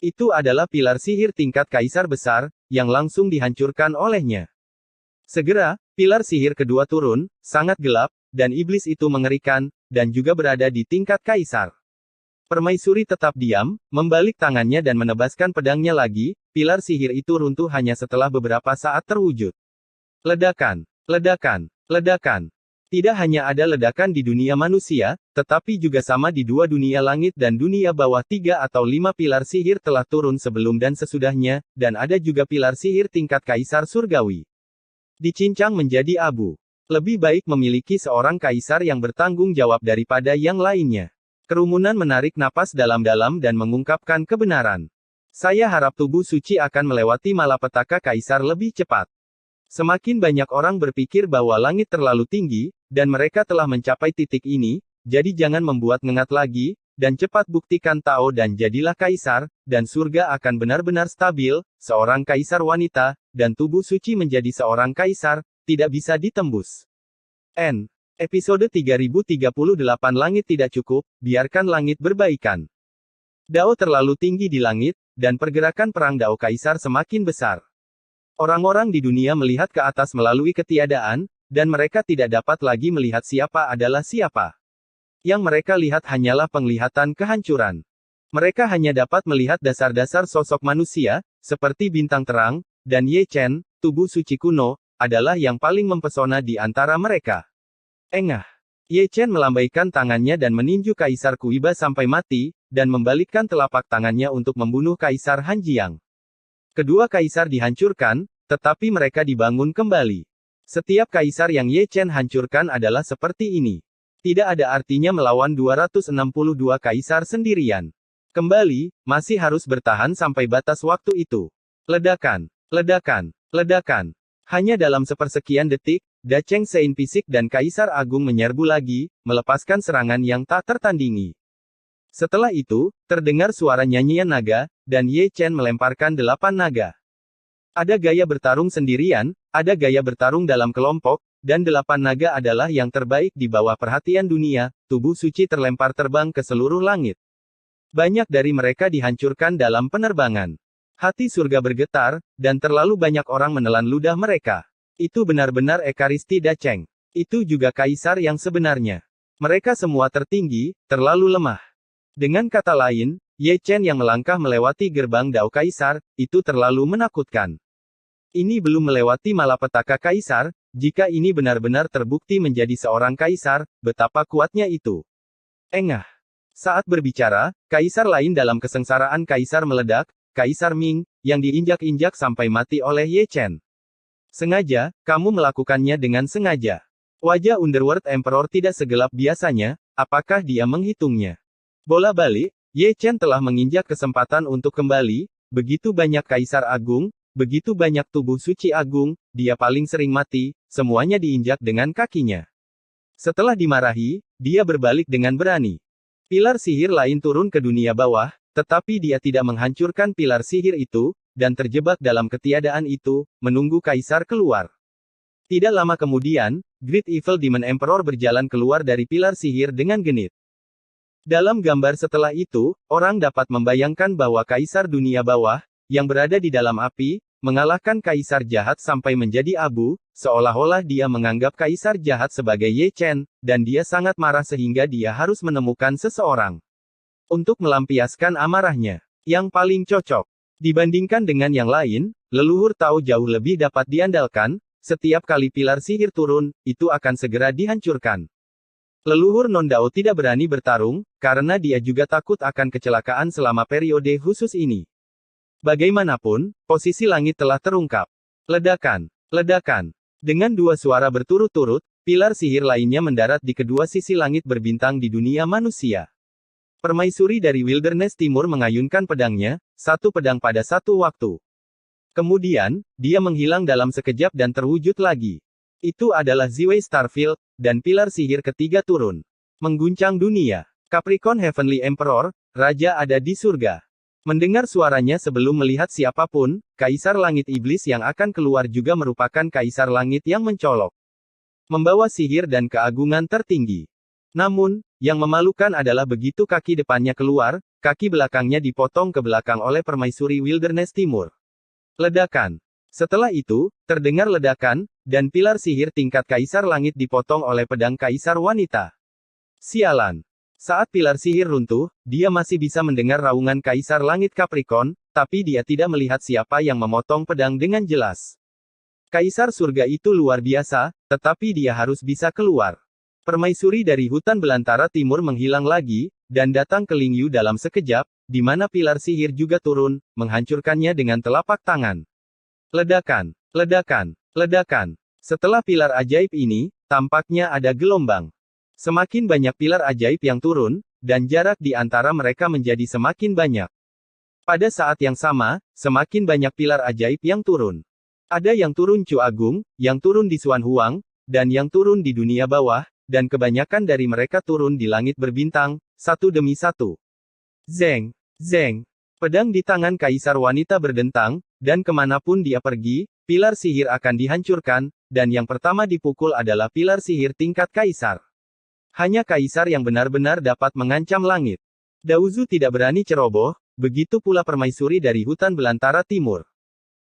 Itu adalah pilar sihir tingkat kaisar besar, yang langsung dihancurkan olehnya. Segera, pilar sihir kedua turun, sangat gelap, dan iblis itu mengerikan, dan juga berada di tingkat kaisar. Permaisuri tetap diam, membalik tangannya dan menebaskan pedangnya lagi, pilar sihir itu runtuh hanya setelah beberapa saat terwujud. Ledakan, ledakan, ledakan. Tidak hanya ada ledakan di dunia manusia, tetapi juga sama di 2 dunia langit dan dunia bawah. 3 atau 5 pilar sihir telah turun sebelum dan sesudahnya, dan ada juga pilar sihir tingkat kaisar surgawi. Dicincang menjadi abu. Lebih baik memiliki seorang kaisar yang bertanggung jawab daripada yang lainnya. Kerumunan menarik napas dalam-dalam dan mengungkapkan kebenaran. Saya harap tubuh suci akan melewati malapetaka kaisar lebih cepat. Semakin banyak orang berpikir bahwa langit terlalu tinggi, dan mereka telah mencapai titik ini, jadi jangan membuat ngengat lagi, dan cepat buktikan Tao dan jadilah kaisar, dan surga akan benar-benar stabil, seorang kaisar wanita, dan tubuh suci menjadi seorang kaisar, tidak bisa ditembus. Episode 3038 Langit tidak cukup, biarkan langit berbaikan. Dao terlalu tinggi di langit, dan pergerakan perang Dao Kaisar semakin besar. Orang-orang di dunia melihat ke atas melalui ketiadaan, dan mereka tidak dapat lagi melihat siapa adalah siapa. Yang mereka lihat hanyalah penglihatan kehancuran. Mereka hanya dapat melihat dasar-dasar sosok manusia, seperti bintang terang, dan Ye Chen, tubuh suci kuno, adalah yang paling mempesona di antara mereka. Engah. Ye Chen melambaikan tangannya dan meninju Kaisar Kuiba sampai mati, dan membalikkan telapak tangannya untuk membunuh Kaisar Han Jiang. Kedua kaisar dihancurkan, tetapi mereka dibangun kembali. Setiap kaisar yang Ye Chen hancurkan adalah seperti ini. Tidak ada artinya melawan 262 kaisar sendirian. Kembali, masih harus bertahan sampai batas waktu itu. Ledakan, ledakan, ledakan. Hanya dalam sepersekian detik, Dacheng Sein Fisik dan Kaisar Agung menyerbu lagi, melepaskan serangan yang tak tertandingi. Setelah itu, terdengar suara nyanyian naga, dan Ye Chen melemparkan 8 naga. Ada gaya bertarung sendirian, ada gaya bertarung dalam kelompok, dan 8 naga adalah yang terbaik di bawah perhatian dunia. Tubuh suci terlempar terbang ke seluruh langit. Banyak dari mereka dihancurkan dalam penerbangan. Hati surga bergetar, dan terlalu banyak orang menelan ludah mereka. Itu benar-benar Ekaristi Dacheng. Itu juga kaisar yang sebenarnya. Mereka semua tertinggi, terlalu lemah. Dengan kata lain, Ye Chen yang melangkah melewati gerbang Dao Kaisar, itu terlalu menakutkan. Ini belum melewati malapetaka kaisar. Jika ini benar-benar terbukti menjadi seorang kaisar, betapa kuatnya itu. Engah. Saat berbicara, kaisar lain dalam kesengsaraan kaisar meledak, Kaisar Ming, yang diinjak-injak sampai mati oleh Ye Chen. Sengaja, kamu melakukannya dengan sengaja. Wajah Underworld Emperor tidak segelap biasanya, apakah dia menghitungnya? Bola balik, Ye Chen telah menginjak kesempatan untuk kembali, begitu banyak kaisar agung, begitu banyak tubuh suci agung, dia paling sering mati, semuanya diinjak dengan kakinya. Setelah dimarahi, dia berbalik dengan berani. Pilar sihir lain turun ke dunia bawah, tetapi dia tidak menghancurkan pilar sihir itu, dan terjebak dalam ketiadaan itu, menunggu kaisar keluar. Tidak lama kemudian, Great Evil Demon Emperor berjalan keluar dari pilar sihir dengan genit. Dalam gambar setelah itu, orang dapat membayangkan bahwa kaisar dunia bawah, yang berada di dalam api, mengalahkan kaisar jahat sampai menjadi abu, seolah-olah dia menganggap kaisar jahat sebagai Ye Chen, dan dia sangat marah sehingga dia harus menemukan seseorang untuk melampiaskan amarahnya. Yang paling cocok. Dibandingkan dengan yang lain, leluhur Tao jauh lebih dapat diandalkan, setiap kali pilar sihir turun, itu akan segera dihancurkan. Leluhur non-Dao tidak berani bertarung, karena dia juga takut akan kecelakaan selama periode khusus ini. Bagaimanapun, posisi langit telah terungkap. Ledakan. Ledakan. Dengan dua suara berturut-turut, pilar sihir lainnya mendarat di kedua sisi langit berbintang di dunia manusia. Permaisuri dari Wilderness Timur mengayunkan pedangnya, satu pedang pada satu waktu. Kemudian, dia menghilang dalam sekejap dan terwujud lagi. Itu adalah Ziwei Starfield, dan pilar sihir ketiga turun. Mengguncang dunia. Capricorn Heavenly Emperor, Raja ada di surga. Mendengar suaranya sebelum melihat siapapun, Kaisar Langit Iblis yang akan keluar juga merupakan Kaisar Langit yang mencolok. Membawa sihir dan keagungan tertinggi. Namun, yang memalukan adalah begitu kaki depannya keluar, kaki belakangnya dipotong ke belakang oleh Permaisuri Wilderness Timur. Ledakan. Setelah itu, terdengar ledakan, dan pilar sihir tingkat Kaisar Langit dipotong oleh pedang Kaisar Wanita. Sialan. Saat pilar sihir runtuh, dia masih bisa mendengar raungan Kaisar Langit Capricorn, tapi dia tidak melihat siapa yang memotong pedang dengan jelas. Kaisar surga itu luar biasa, tetapi dia harus bisa keluar. Permaisuri dari hutan belantara timur menghilang lagi, dan datang ke Ling Yu dalam sekejap, di mana pilar sihir juga turun, menghancurkannya dengan telapak tangan. Ledakan. Ledakan. Ledakan. Setelah pilar ajaib ini, tampaknya ada gelombang. Semakin banyak pilar ajaib yang turun, dan jarak di antara mereka menjadi semakin banyak. Pada saat yang sama, semakin banyak pilar ajaib yang turun. Ada yang turun Chu Agung, yang turun di Xuan Huang, dan yang turun di dunia bawah, dan kebanyakan dari mereka turun di langit berbintang, satu demi satu. Zeng, zeng. Pedang di tangan Kaisar Wanita berdentang, dan kemanapun dia pergi, pilar sihir akan dihancurkan, dan yang pertama dipukul adalah pilar sihir tingkat Kaisar. Hanya Kaisar yang benar-benar dapat mengancam langit. Daozu tidak berani ceroboh, begitu pula permaisuri dari hutan belantara timur.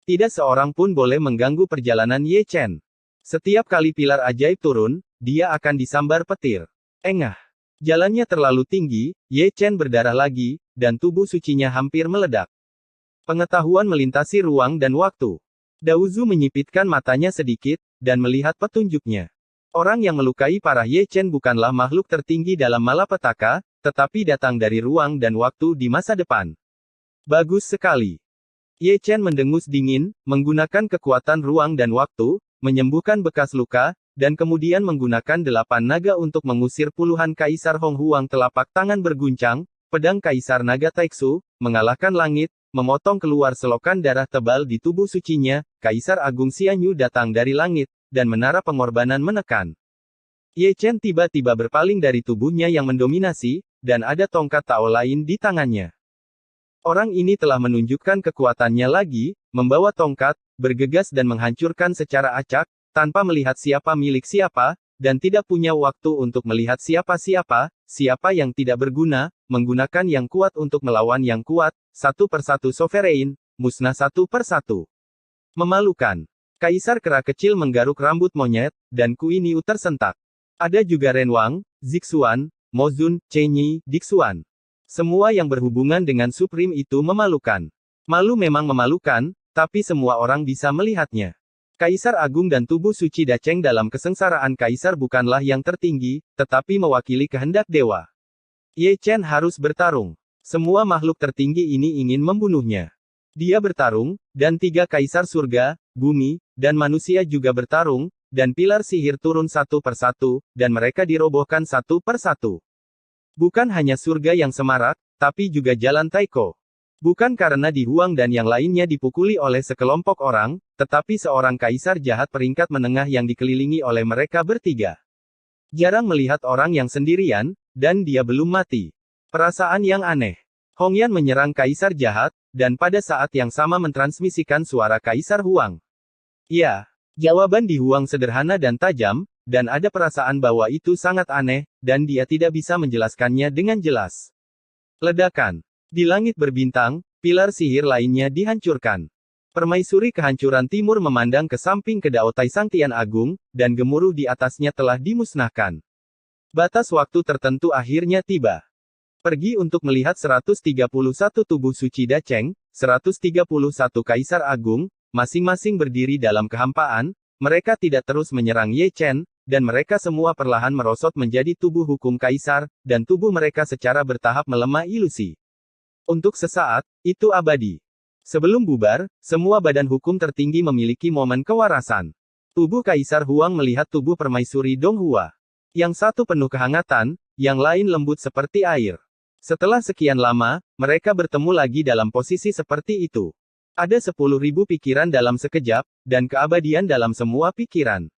Tidak seorang pun boleh mengganggu perjalanan Ye Chen. Setiap kali pilar ajaib turun, dia akan disambar petir. Engah. Jalannya terlalu tinggi, Ye Chen berdarah lagi, dan tubuh sucinya hampir meledak. Pengetahuan melintasi ruang dan waktu. Daozu menyipitkan matanya sedikit, dan melihat petunjuknya. Orang yang melukai parah Ye Chen bukanlah makhluk tertinggi dalam malapetaka, tetapi datang dari ruang dan waktu di masa depan. Bagus sekali. Ye Chen mendengus dingin, menggunakan kekuatan ruang dan waktu, menyembuhkan bekas luka, dan kemudian menggunakan 8 naga untuk mengusir puluhan Kaisar Hong Huang. Telapak tangan berguncang, pedang Kaisar Naga Taiksu, mengalahkan langit, memotong keluar selokan darah tebal di tubuh sucinya. Kaisar Agung Xianyu datang dari langit, dan menara pengorbanan menekan. Ye Chen tiba-tiba berpaling dari tubuhnya yang mendominasi, dan ada tongkat Tao lain di tangannya. Orang ini telah menunjukkan kekuatannya lagi, membawa tongkat, bergegas dan menghancurkan secara acak, tanpa melihat siapa milik siapa, dan tidak punya waktu untuk melihat siapa yang tidak berguna, menggunakan yang kuat untuk melawan yang kuat, satu persatu sovereign, musnah satu persatu. Memalukan. Kaisar Kera kecil menggaruk rambut monyet, dan Kui Niu tersentak. Ada juga Renwang, Zixuan, Mozun, Chenyi, Dixuan. Semua yang berhubungan dengan Supreme itu memalukan. Malu memang memalukan, tapi semua orang bisa melihatnya. Kaisar Agung dan tubuh suci Dacheng dalam kesengsaraan Kaisar bukanlah yang tertinggi, tetapi mewakili kehendak dewa. Ye Chen harus bertarung. Semua makhluk tertinggi ini ingin membunuhnya. Dia bertarung, dan 3 Kaisar Surga, Bumi, dan manusia juga bertarung, dan pilar sihir turun satu persatu, dan mereka dirobohkan satu persatu. Bukan hanya surga yang semarak, tapi juga jalan Taiko. Bukan karena Di Huang dan yang lainnya dipukuli oleh sekelompok orang, tetapi seorang kaisar jahat peringkat menengah yang dikelilingi oleh mereka bertiga. Jarang melihat orang yang sendirian, dan dia belum mati. Perasaan yang aneh. Hongyan menyerang kaisar jahat, dan pada saat yang sama mentransmisikan suara Kaisar Huang. Ya, jawaban Di Huang sederhana dan tajam, dan ada perasaan bahwa itu sangat aneh, dan dia tidak bisa menjelaskannya dengan jelas. Ledakan. Di langit berbintang, pilar sihir lainnya dihancurkan. Permaisuri kehancuran timur memandang ke samping ke Dao Tai Sang Tian Agung, dan gemuruh di atasnya telah dimusnahkan. Batas waktu tertentu akhirnya tiba. Pergi untuk melihat 131 tubuh suci Dacheng, 131 Kaisar Agung, masing-masing berdiri dalam kehampaan, mereka tidak terus menyerang Ye Chen, dan mereka semua perlahan merosot menjadi tubuh hukum Kaisar, dan tubuh mereka secara bertahap melemah ilusi. Untuk sesaat, itu abadi. Sebelum bubar, semua badan hukum tertinggi memiliki momen kewarasan. Tubuh Kaisar Huang melihat tubuh permaisuri Dong Hua. Yang satu penuh kehangatan, yang lain lembut seperti air. Setelah sekian lama, mereka bertemu lagi dalam posisi seperti itu. Ada 10.000 pikiran dalam sekejap, dan keabadian dalam semua pikiran.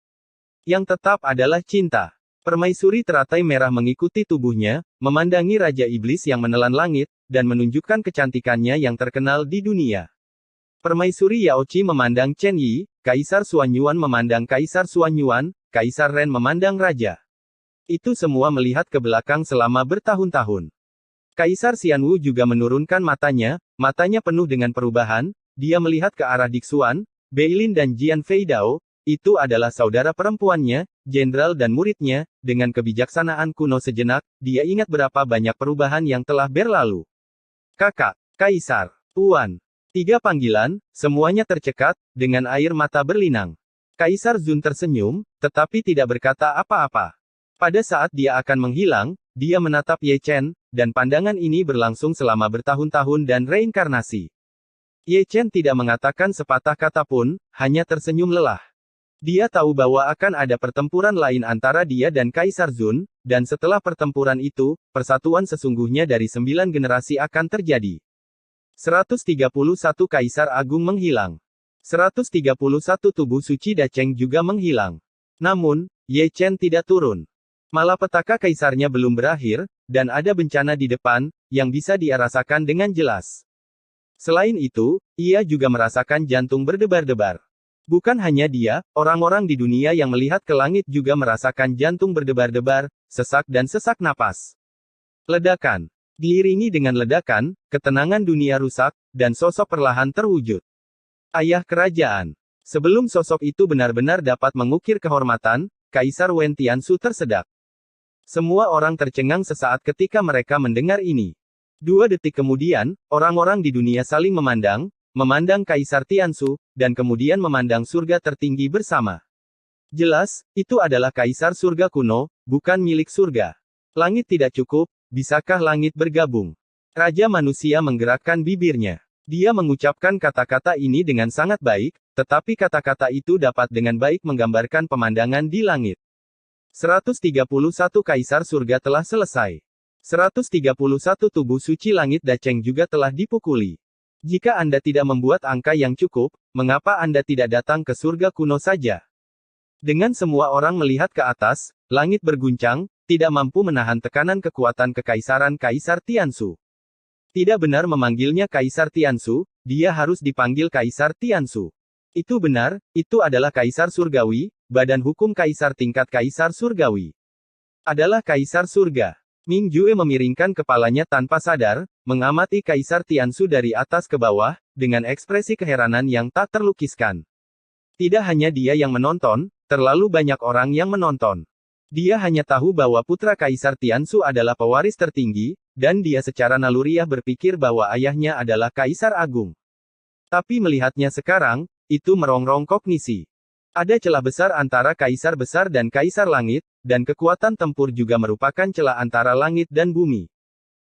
Yang tetap adalah cinta. Permaisuri teratai merah mengikuti tubuhnya, memandangi Raja Iblis yang menelan langit, dan menunjukkan kecantikannya yang terkenal di dunia. Permaisuri Yaochi memandang Chen Yi, Kaisar Xuanyuan memandang Kaisar Xuanyuan, Kaisar Ren memandang Raja. Itu semua melihat ke belakang selama bertahun-tahun. Kaisar Xianwu juga menurunkan matanya penuh dengan perubahan, dia melihat ke arah Dixuan, Beilin dan Jian Feidao. Itu adalah saudara perempuannya, jenderal dan muridnya, dengan kebijaksanaan kuno sejenak, dia ingat berapa banyak perubahan yang telah berlalu. Kakak, Kaisar, Tuan. 3 panggilan, semuanya tercekat, dengan air mata berlinang. Kaisar Zun tersenyum, tetapi tidak berkata apa-apa. Pada saat dia akan menghilang, dia menatap Ye Chen, dan pandangan ini berlangsung selama bertahun-tahun dan reinkarnasi. Ye Chen tidak mengatakan sepatah kata pun, hanya tersenyum lelah. Dia tahu bahwa akan ada pertempuran lain antara dia dan Kaisar Zun, dan setelah pertempuran itu, persatuan sesungguhnya dari 9 generasi akan terjadi. 131 Kaisar Agung menghilang. 131 tubuh suci Dacheng juga menghilang. Namun, Ye Chen tidak turun. Malapetaka kaisarnya belum berakhir, dan ada bencana di depan, yang bisa dia rasakan dengan jelas. Selain itu, ia juga merasakan jantung berdebar-debar. Bukan hanya dia, orang-orang di dunia yang melihat ke langit juga merasakan jantung berdebar-debar, sesak dan sesak napas. Ledakan. Diiringi dengan ledakan, ketenangan dunia rusak, dan sosok perlahan terwujud. Ayah kerajaan. Sebelum sosok itu benar-benar dapat mengukir kehormatan, Kaisar Wen Tiansu tersedak. Semua orang tercengang sesaat ketika mereka mendengar ini. 2 detik kemudian, orang-orang di dunia saling memandang Kaisar Tiansu, dan kemudian memandang surga tertinggi bersama. Jelas, itu adalah Kaisar Surga kuno, bukan milik surga. Langit tidak cukup, bisakah langit bergabung? Raja manusia menggerakkan bibirnya. Dia mengucapkan kata-kata ini dengan sangat baik, tetapi kata-kata itu dapat dengan baik menggambarkan pemandangan di langit. 131 Kaisar Surga telah selesai. 131 tubuh suci langit Dacheng juga telah dipukuli. Jika Anda tidak membuat angka yang cukup, mengapa Anda tidak datang ke surga kuno saja? Dengan semua orang melihat ke atas, langit berguncang, tidak mampu menahan tekanan kekuatan kekaisaran Kaisar Tiansu. Tidak benar memanggilnya Kaisar Tiansu, dia harus dipanggil Kaisar Tiansu. Itu benar, itu adalah Kaisar Surgawi, badan hukum Kaisar tingkat Kaisar Surgawi. Adalah Kaisar Surga. Ming Jue memiringkan kepalanya tanpa sadar, mengamati Kaisar Tiansu dari atas ke bawah, dengan ekspresi keheranan yang tak terlukiskan. Tidak hanya dia yang menonton, terlalu banyak orang yang menonton. Dia hanya tahu bahwa putra Kaisar Tiansu adalah pewaris tertinggi, dan dia secara naluriah berpikir bahwa ayahnya adalah Kaisar Agung. Tapi melihatnya sekarang, itu merongrong kognisi. Ada celah besar antara Kaisar Besar dan Kaisar Langit, dan kekuatan tempur juga merupakan celah antara langit dan bumi.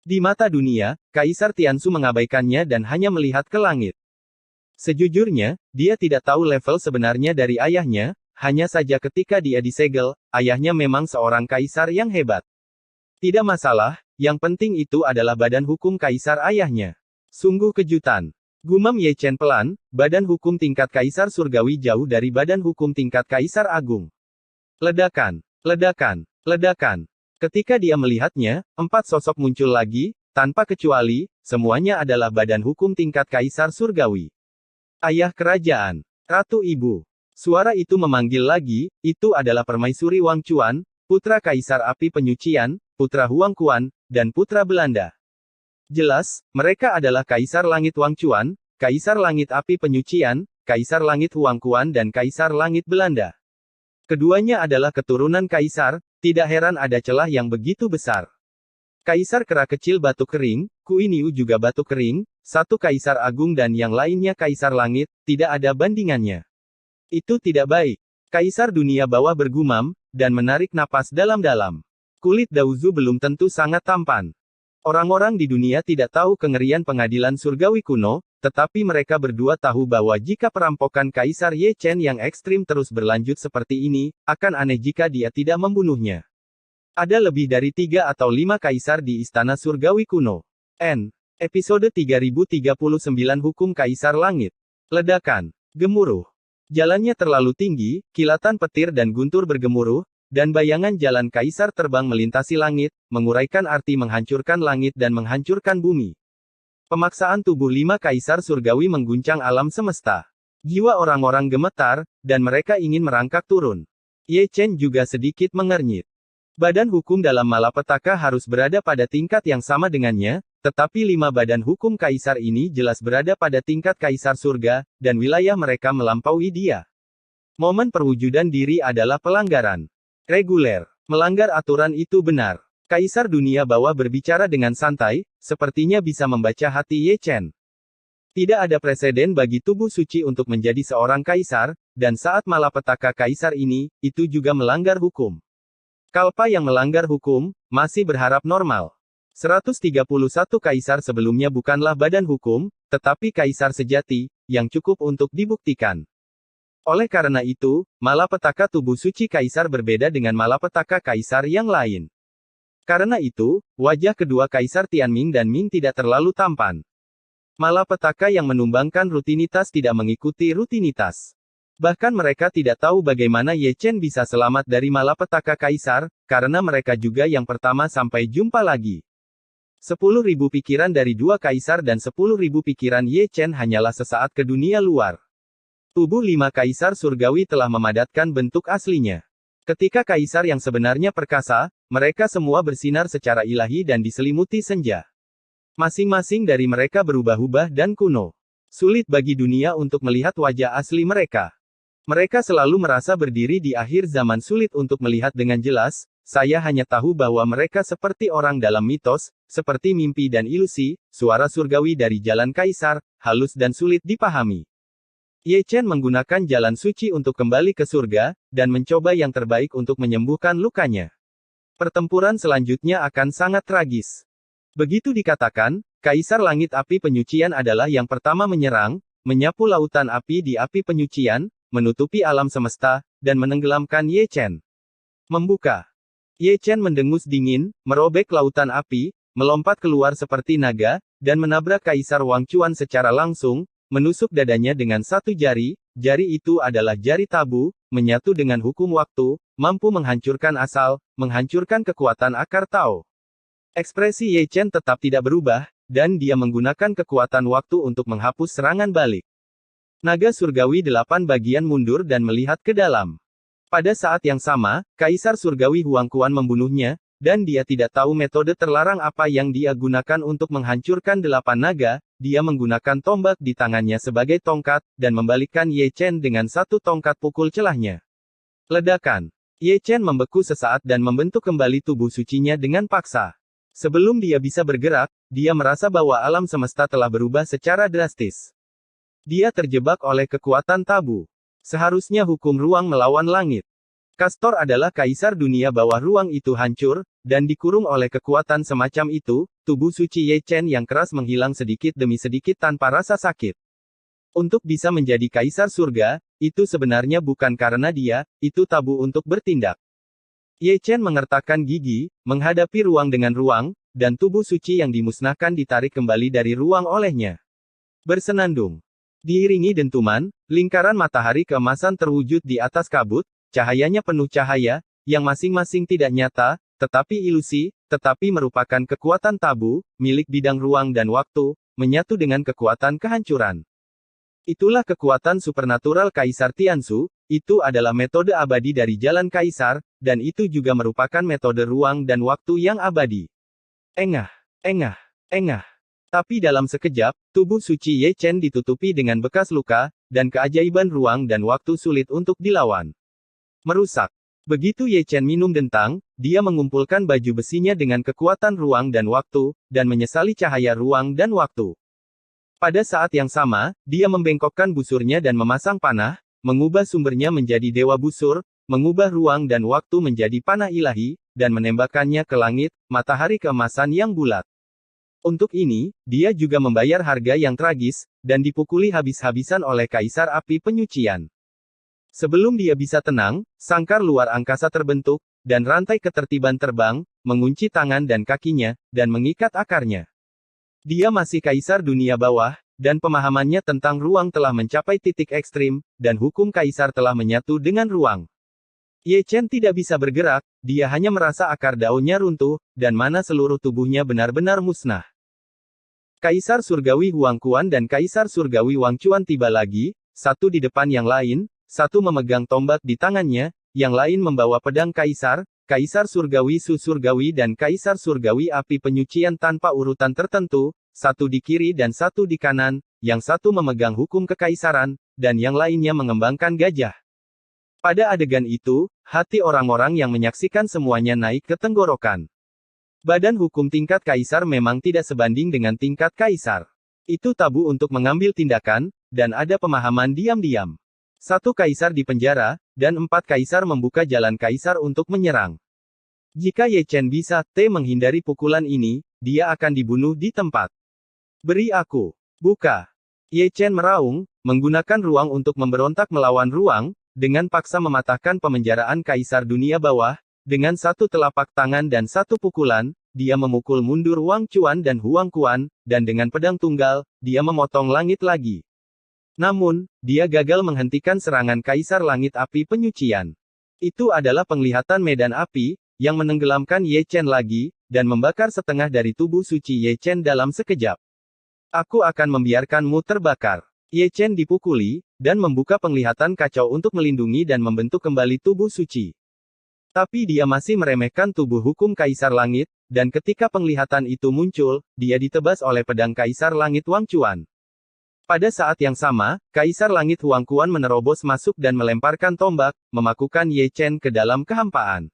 Di mata dunia, Kaisar Tiansu mengabaikannya dan hanya melihat ke langit. Sejujurnya, dia tidak tahu level sebenarnya dari ayahnya, hanya saja ketika dia disegel, ayahnya memang seorang kaisar yang hebat. Tidak masalah, yang penting itu adalah badan hukum kaisar ayahnya. Sungguh kejutan. Gumam Ye Chen pelan, badan hukum tingkat kaisar surgawi jauh dari badan hukum tingkat kaisar agung. Ledakan, ledakan, ledakan. Ketika dia melihatnya, 4 sosok muncul lagi, tanpa kecuali, semuanya adalah badan hukum tingkat kaisar surgawi. Ayah kerajaan, Ratu Ibu. Suara itu memanggil lagi, itu adalah Permaisuri Wang Chuan, putra Kaisar Api Penyucian, putra Huang Quan, dan putra Belanda. Jelas, mereka adalah Kaisar Langit Wang Chuan, Kaisar Langit Api Penyucian, Kaisar Langit Huang Quan dan Kaisar Langit Belanda. Keduanya adalah keturunan Kaisar, tidak heran ada celah yang begitu besar. Kaisar Kera Kecil Batuk Kering, Kuiniu juga Batuk Kering, satu Kaisar Agung dan yang lainnya Kaisar Langit, tidak ada bandingannya. Itu tidak baik. Kaisar dunia bawah bergumam, dan menarik napas dalam-dalam. Kulit Daozu belum tentu sangat tampan. Orang-orang di dunia tidak tahu kengerian pengadilan surgawi kuno, tetapi mereka berdua tahu bahwa jika perampokan Kaisar Ye Chen yang ekstrim terus berlanjut seperti ini, akan aneh jika dia tidak membunuhnya. Ada lebih dari 3 atau 5 kaisar di istana surgawi kuno. Episode 3039 Hukum Kaisar Langit. Ledakan. Gemuruh. Jalannya terlalu tinggi, kilatan petir dan guntur bergemuruh, dan bayangan jalan kaisar terbang melintasi langit, menguraikan arti menghancurkan langit dan menghancurkan bumi. Pemaksaan tubuh 5 kaisar surgawi mengguncang alam semesta. Jiwa orang-orang gemetar, dan mereka ingin merangkak turun. Ye Chen juga sedikit mengernyit. Badan hukum dalam malapetaka harus berada pada tingkat yang sama dengannya, tetapi 5 badan hukum kaisar ini jelas berada pada tingkat kaisar surga, dan wilayah mereka melampaui dia. Momen perwujudan diri adalah pelanggaran reguler. Melanggar aturan itu benar. Kaisar dunia bawah berbicara dengan santai, sepertinya bisa membaca hati Ye Chen. Tidak ada preseden bagi tubuh suci untuk menjadi seorang kaisar, dan saat malapetaka kaisar ini, itu juga melanggar hukum. Kalpa yang melanggar hukum, masih berharap normal. 131 kaisar sebelumnya bukanlah badan hukum, tetapi kaisar sejati, yang cukup untuk dibuktikan. Oleh karena itu, malapetaka tubuh suci kaisar berbeda dengan malapetaka kaisar yang lain. Karena itu, wajah kedua kaisar Tianming dan Ming tidak terlalu tampan. Malapetaka yang menumbangkan rutinitas tidak mengikuti rutinitas. Bahkan mereka tidak tahu bagaimana Ye Chen bisa selamat dari malapetaka kaisar, karena mereka juga yang pertama sampai jumpa lagi. 10.000 pikiran dari 2 kaisar dan 10.000 pikiran Ye Chen hanyalah sesaat ke dunia luar. Tubuh 5 kaisar surgawi telah memadatkan bentuk aslinya. Ketika kaisar yang sebenarnya perkasa, mereka semua bersinar secara ilahi dan diselimuti senja. Masing-masing dari mereka berubah-ubah dan kuno. Sulit bagi dunia untuk melihat wajah asli mereka. Mereka selalu merasa berdiri di akhir zaman, sulit untuk melihat dengan jelas. Saya hanya tahu bahwa mereka seperti orang dalam mitos, seperti mimpi dan ilusi, suara surgawi dari jalan kaisar, halus dan sulit dipahami. Ye Chen menggunakan jalan suci untuk kembali ke surga, dan mencoba yang terbaik untuk menyembuhkan lukanya. Pertempuran selanjutnya akan sangat tragis. Begitu dikatakan, Kaisar Langit Api Penyucian adalah yang pertama menyerang, menyapu lautan api di api penyucian, menutupi alam semesta, dan menenggelamkan Ye Chen. Membuka. Ye Chen mendengus dingin, merobek lautan api, melompat keluar seperti naga, dan menabrak Kaisar Wang Chuan secara langsung, menusuk dadanya dengan satu jari. Jari itu adalah jari tabu, menyatu dengan hukum waktu, mampu menghancurkan asal, menghancurkan kekuatan akar Tao. Ekspresi Ye Chen tetap tidak berubah, dan dia menggunakan kekuatan waktu untuk menghapus serangan balik. Naga surgawi 8 bagian mundur dan melihat ke dalam. Pada saat yang sama, Kaisar Surgawi Huang Quan membunuhnya, dan dia tidak tahu metode terlarang apa yang dia gunakan untuk menghancurkan 8 naga. Dia menggunakan tombak di tangannya sebagai tongkat, dan membalikkan Ye Chen dengan satu tongkat pukul celahnya. Ledakan. Ye Chen membeku sesaat dan membentuk kembali tubuh sucinya dengan paksa. Sebelum dia bisa bergerak, dia merasa bahwa alam semesta telah berubah secara drastis. Dia terjebak oleh kekuatan tabu. Seharusnya hukum ruang melawan langit. Castor adalah kaisar dunia bawah ruang itu hancur, dan dikurung oleh kekuatan semacam itu, tubuh suci Ye Chen yang keras menghilang sedikit demi sedikit tanpa rasa sakit. Untuk bisa menjadi kaisar surga, itu sebenarnya bukan karena dia, itu tabu untuk bertindak. Ye Chen mengertakkan gigi, menghadapi ruang dengan ruang, dan tubuh suci yang dimusnahkan ditarik kembali dari ruang olehnya. Bersenandung. Diiringi dentuman, lingkaran matahari keemasan terwujud di atas kabut, cahayanya penuh cahaya, yang masing-masing tidak nyata, tetapi ilusi, tetapi merupakan kekuatan tabu, milik bidang ruang dan waktu, menyatu dengan kekuatan kehancuran. Itulah kekuatan supernatural Kaisar Tianzu, itu adalah metode abadi dari Jalan Kaisar, dan itu juga merupakan metode ruang dan waktu yang abadi. Engah, engah, engah. Tapi dalam sekejap, tubuh suci Ye Chen ditutupi dengan bekas luka, dan keajaiban ruang dan waktu sulit untuk dilawan. Merusak. Begitu Ye Chen minum dentang, dia mengumpulkan baju besinya dengan kekuatan ruang dan waktu, dan menyesali cahaya ruang dan waktu. Pada saat yang sama, dia membengkokkan busurnya dan memasang panah, mengubah sumbernya menjadi dewa busur, mengubah ruang dan waktu menjadi panah ilahi, dan menembakkannya ke langit, matahari keemasan yang bulat. Untuk ini, dia juga membayar harga yang tragis, dan dipukuli habis-habisan oleh Kaisar Api Penyucian. Sebelum dia bisa tenang, sangkar luar angkasa terbentuk, dan rantai ketertiban terbang, mengunci tangan dan kakinya, dan mengikat akarnya. Dia masih Kaisar dunia bawah, dan pemahamannya tentang ruang telah mencapai titik ekstrim, dan hukum Kaisar telah menyatu dengan ruang. Ye Chen tidak bisa bergerak, dia hanya merasa akar daunnya runtuh, dan mana seluruh tubuhnya benar-benar musnah. Kaisar Surgawi Huang Quan dan Kaisar Surgawi Wang Chuan tiba lagi, satu di depan yang lain, satu memegang tombak di tangannya, yang lain membawa pedang Kaisar, Kaisar Surgawi Su Surgawi dan Kaisar Surgawi Api Penyucian tanpa urutan tertentu, satu di kiri dan satu di kanan, yang satu memegang hukum kekaisaran, dan yang lainnya mengembangkan gajah. Pada adegan itu, hati orang-orang yang menyaksikan semuanya naik ke tenggorokan. Badan hukum tingkat kaisar memang tidak sebanding dengan tingkat kaisar. Itu tabu untuk mengambil tindakan, dan ada pemahaman diam-diam. Satu kaisar di penjara, dan 4 kaisar membuka jalan kaisar untuk menyerang. Jika Ye Chen bisa, menghindari pukulan ini, dia akan dibunuh di tempat. Beri aku. Buka. Ye Chen meraung, menggunakan ruang untuk memberontak melawan ruang, dengan paksa mematahkan pemenjaraan Kaisar dunia bawah, dengan satu telapak tangan dan satu pukulan, dia memukul mundur Wang Chuan dan Huang Quan, dan dengan pedang tunggal, dia memotong langit lagi. Namun, dia gagal menghentikan serangan Kaisar Langit Api Penyucian. Itu adalah penglihatan medan api, yang menenggelamkan Ye Chen lagi, dan membakar setengah dari tubuh suci Ye Chen dalam sekejap. Aku akan membiarkanmu terbakar. Ye Chen dipukuli, dan membuka penglihatan kacau untuk melindungi dan membentuk kembali tubuh suci. Tapi dia masih meremehkan tubuh hukum Kaisar Langit, dan ketika penglihatan itu muncul, dia ditebas oleh pedang Kaisar Langit Wang Chuan. Pada saat yang sama, Kaisar Langit Huang Quan menerobos masuk dan melemparkan tombak, memakukan Ye Chen ke dalam kehampaan.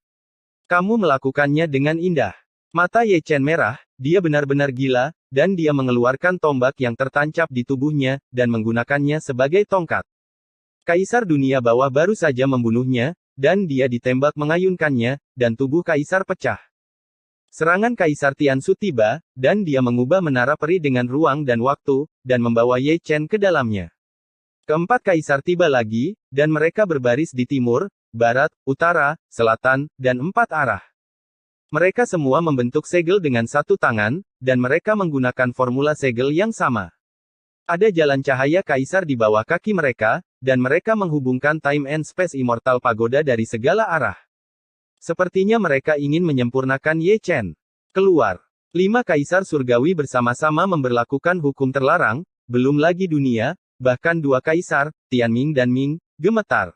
Kamu melakukannya dengan indah. Mata Ye Chen merah, dia benar-benar gila, dan dia mengeluarkan tombak yang tertancap di tubuhnya, dan menggunakannya sebagai tongkat. Kaisar dunia bawah baru saja membunuhnya, dan dia ditembak mengayunkannya, dan tubuh Kaisar pecah. Serangan Kaisar Tianzu tiba, dan dia mengubah menara peri dengan ruang dan waktu, dan membawa Ye Chen ke dalamnya. Keempat Kaisar tiba lagi, dan mereka berbaris di timur, barat, utara, selatan, dan 4 arah. Mereka semua membentuk segel dengan satu tangan, dan mereka menggunakan formula segel yang sama. Ada jalan cahaya Kaisar di bawah kaki mereka, dan mereka menghubungkan Time and Space Immortal Pagoda dari segala arah. Sepertinya mereka ingin menyempurnakan Ye Chen. Keluar. 5 kaisar surgawi bersama-sama memberlakukan hukum terlarang, belum lagi dunia, bahkan 2 kaisar, Tianming dan Ming, gemetar.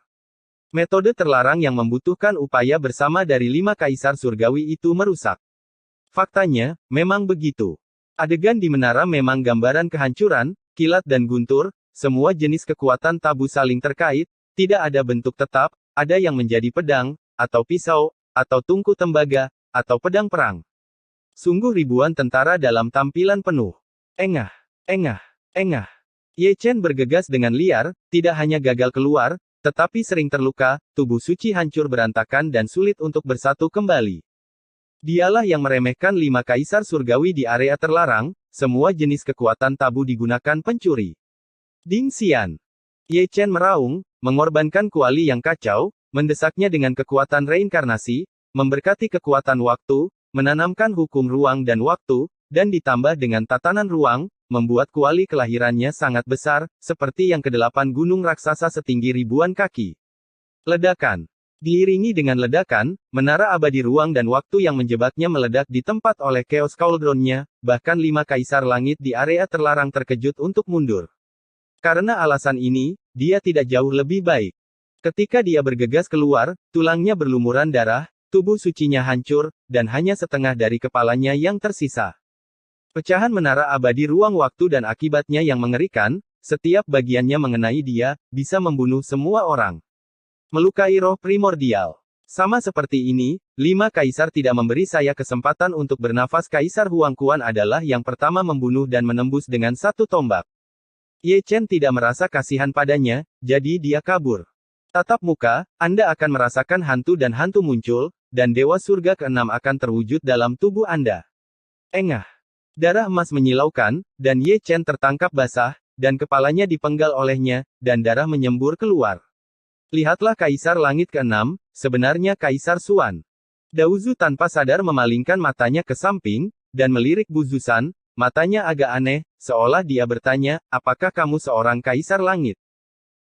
Metode terlarang yang membutuhkan upaya bersama dari 5 kaisar surgawi itu merusak. Faktanya, memang begitu. Adegan di menara memang gambaran kehancuran, kilat dan guntur, semua jenis kekuatan tabu saling terkait, tidak ada bentuk tetap, ada yang menjadi pedang, atau pisau, atau tungku tembaga, atau pedang perang. Sungguh ribuan tentara dalam tampilan penuh. Engah, engah, engah. Ye Chen bergegas dengan liar, tidak hanya gagal keluar, tetapi sering terluka, tubuh suci hancur berantakan dan sulit untuk bersatu kembali. Dialah yang meremehkan 5 kaisar surgawi di area terlarang, semua jenis kekuatan tabu digunakan pencuri. Ding Xian. Ye Chen meraung, mengorbankan kuali yang kacau, mendesaknya dengan kekuatan reinkarnasi, memberkati kekuatan waktu, menanamkan hukum ruang dan waktu, dan ditambah dengan tatanan ruang, membuat kuali kelahirannya sangat besar, seperti yang ke-8 gunung raksasa setinggi ribuan kaki. Ledakan. Diiringi dengan ledakan, menara abadi ruang dan waktu yang menjebaknya meledak di tempat oleh Chaos Cauldron-nya, bahkan 5 kaisar langit di area terlarang terkejut untuk mundur. Karena alasan ini, dia tidak jauh lebih baik. Ketika dia bergegas keluar, tulangnya berlumuran darah, tubuh sucinya hancur, dan hanya setengah dari kepalanya yang tersisa. Pecahan menara abadi ruang waktu dan akibatnya yang mengerikan, setiap bagiannya mengenai dia, bisa membunuh semua orang. Melukai roh primordial. Sama seperti ini, 5 kaisar tidak memberi saya kesempatan untuk bernafas. Kaisar Huang Quan adalah yang pertama membunuh dan menembus dengan 1 tombak. Ye Chen tidak merasa kasihan padanya, jadi dia kabur. Tatap muka, Anda akan merasakan hantu dan hantu muncul, dan Dewa Surga ke-6 akan terwujud dalam tubuh Anda. Engah. Darah emas menyilaukan, dan Ye Chen tertangkap basah, dan kepalanya dipenggal olehnya, dan darah menyembur keluar. Lihatlah Kaisar Langit ke-6, sebenarnya Kaisar Xuan. Daozu tanpa sadar memalingkan matanya ke samping, dan melirik Bu Zusan, matanya agak aneh, seolah dia bertanya, apakah kamu seorang Kaisar Langit?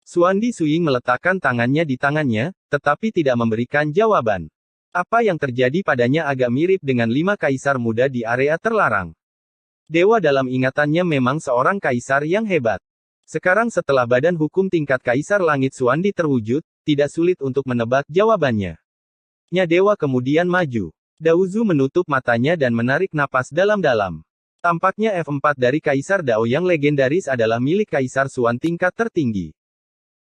Xuan Di Suying meletakkan tangannya di tangannya, tetapi tidak memberikan jawaban. Apa yang terjadi padanya agak mirip dengan 5 kaisar muda di area terlarang. Dewa dalam ingatannya memang seorang kaisar yang hebat. Sekarang setelah badan hukum tingkat Kaisar Langit Xuan Di terwujud, tidak sulit untuk menebak jawabannya. Nya Dewa kemudian maju. Daozu menutup matanya dan menarik napas dalam-dalam. Tampaknya F4 dari Kaisar Dao yang legendaris adalah milik Kaisar Xuan tingkat tertinggi.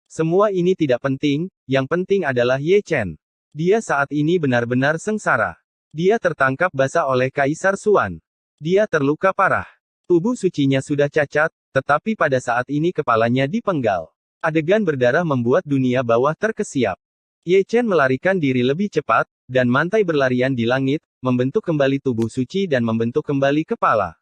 Semua ini tidak penting, yang penting adalah Ye Chen. Dia saat ini benar-benar sengsara. Dia tertangkap basah oleh Kaisar Xuan. Dia terluka parah. Tubuh sucinya sudah cacat, tetapi pada saat ini kepalanya dipenggal. Adegan berdarah membuat dunia bawah terkesiap. Ye Chen melarikan diri lebih cepat, dan mantai berlarian di langit, membentuk kembali tubuh suci dan membentuk kembali kepala.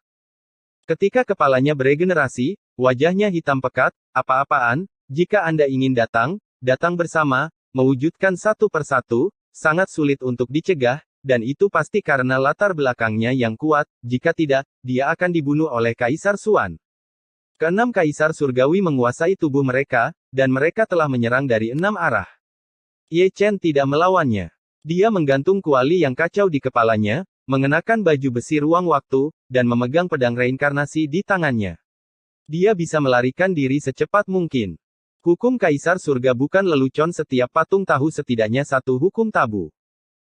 Ketika kepalanya beregenerasi, wajahnya hitam pekat, apa-apaan, jika Anda ingin datang, datang bersama, mewujudkan satu persatu, sangat sulit untuk dicegah, dan itu pasti karena latar belakangnya yang kuat, jika tidak, dia akan dibunuh oleh Kaisar Xuan. Ke-6 kaisar surgawi menguasai tubuh mereka, dan mereka telah menyerang dari 6 arah. Ye Chen tidak melawannya. Dia menggantung kuali yang kacau di kepalanya, mengenakan baju besi ruang waktu, dan memegang pedang reinkarnasi di tangannya. Dia bisa melarikan diri secepat mungkin. Hukum kaisar surga bukan lelucon, setiap patung tahu setidaknya 1 hukum tabu.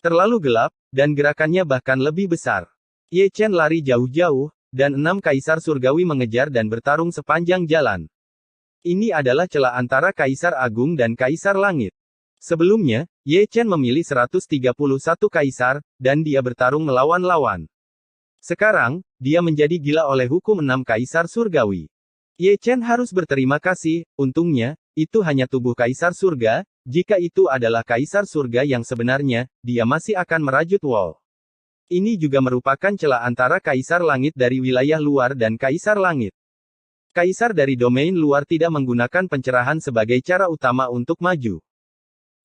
Terlalu gelap, dan gerakannya bahkan lebih besar. Ye Chen lari jauh-jauh, dan 6 kaisar surgawi mengejar dan bertarung sepanjang jalan. Ini adalah celah antara Kaisar Agung dan Kaisar Langit. Sebelumnya, Ye Chen memilih 131 kaisar, dan dia bertarung melawan-lawan. Sekarang, dia menjadi gila oleh hukum 6 kaisar surgawi. Ye Chen harus berterima kasih, untungnya, itu hanya tubuh kaisar surga, jika itu adalah kaisar surga yang sebenarnya, dia masih akan merajut wall. Ini juga merupakan celah antara Kaisar Langit dari wilayah luar dan Kaisar Langit. Kaisar dari domain luar tidak menggunakan pencerahan sebagai cara utama untuk maju.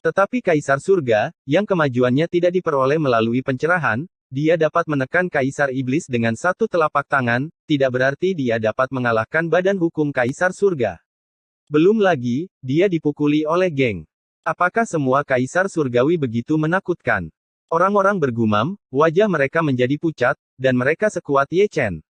Tetapi Kaisar Surga, yang kemajuannya tidak diperoleh melalui pencerahan, dia dapat menekan Kaisar Iblis dengan 1 telapak tangan, tidak berarti dia dapat mengalahkan badan hukum Kaisar Surga. Belum lagi, dia dipukuli oleh geng. Apakah semua Kaisar Surgawi begitu menakutkan? Orang-orang bergumam, wajah mereka menjadi pucat, dan mereka sekuat Ye Chen.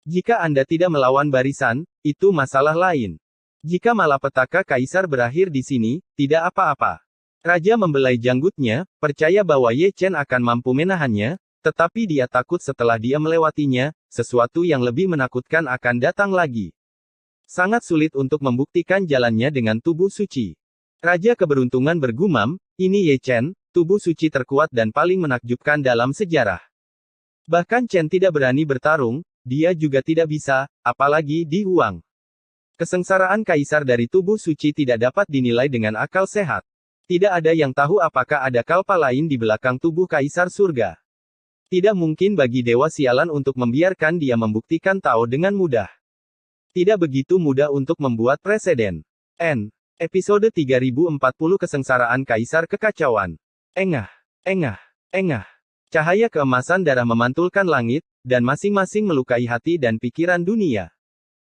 Jika Anda tidak melawan barisan, itu masalah lain. Jika malapetaka Kaisar berakhir di sini, tidak apa-apa. Raja membelai janggutnya, percaya bahwa Ye Chen akan mampu menahannya, tetapi dia takut setelah dia melewatinya, sesuatu yang lebih menakutkan akan datang lagi. Sangat sulit untuk membuktikan jalannya dengan tubuh suci. Raja Keberuntungan bergumam, ini Ye Chen, tubuh suci terkuat dan paling menakjubkan dalam sejarah. Bahkan Chen tidak berani bertarung, dia juga tidak bisa, apalagi di Huang. Kesengsaraan Kaisar dari tubuh suci tidak dapat dinilai dengan akal sehat. Tidak ada yang tahu apakah ada kalpa lain di belakang tubuh Kaisar Surga. Tidak mungkin bagi Dewa Sialan untuk membiarkan dia membuktikan Tao dengan mudah. Tidak begitu mudah untuk membuat preseden. Episode 3040 Kesengsaraan Kaisar Kekacauan. Engah, engah, engah. Cahaya keemasan darah memantulkan langit, dan masing-masing melukai hati dan pikiran dunia.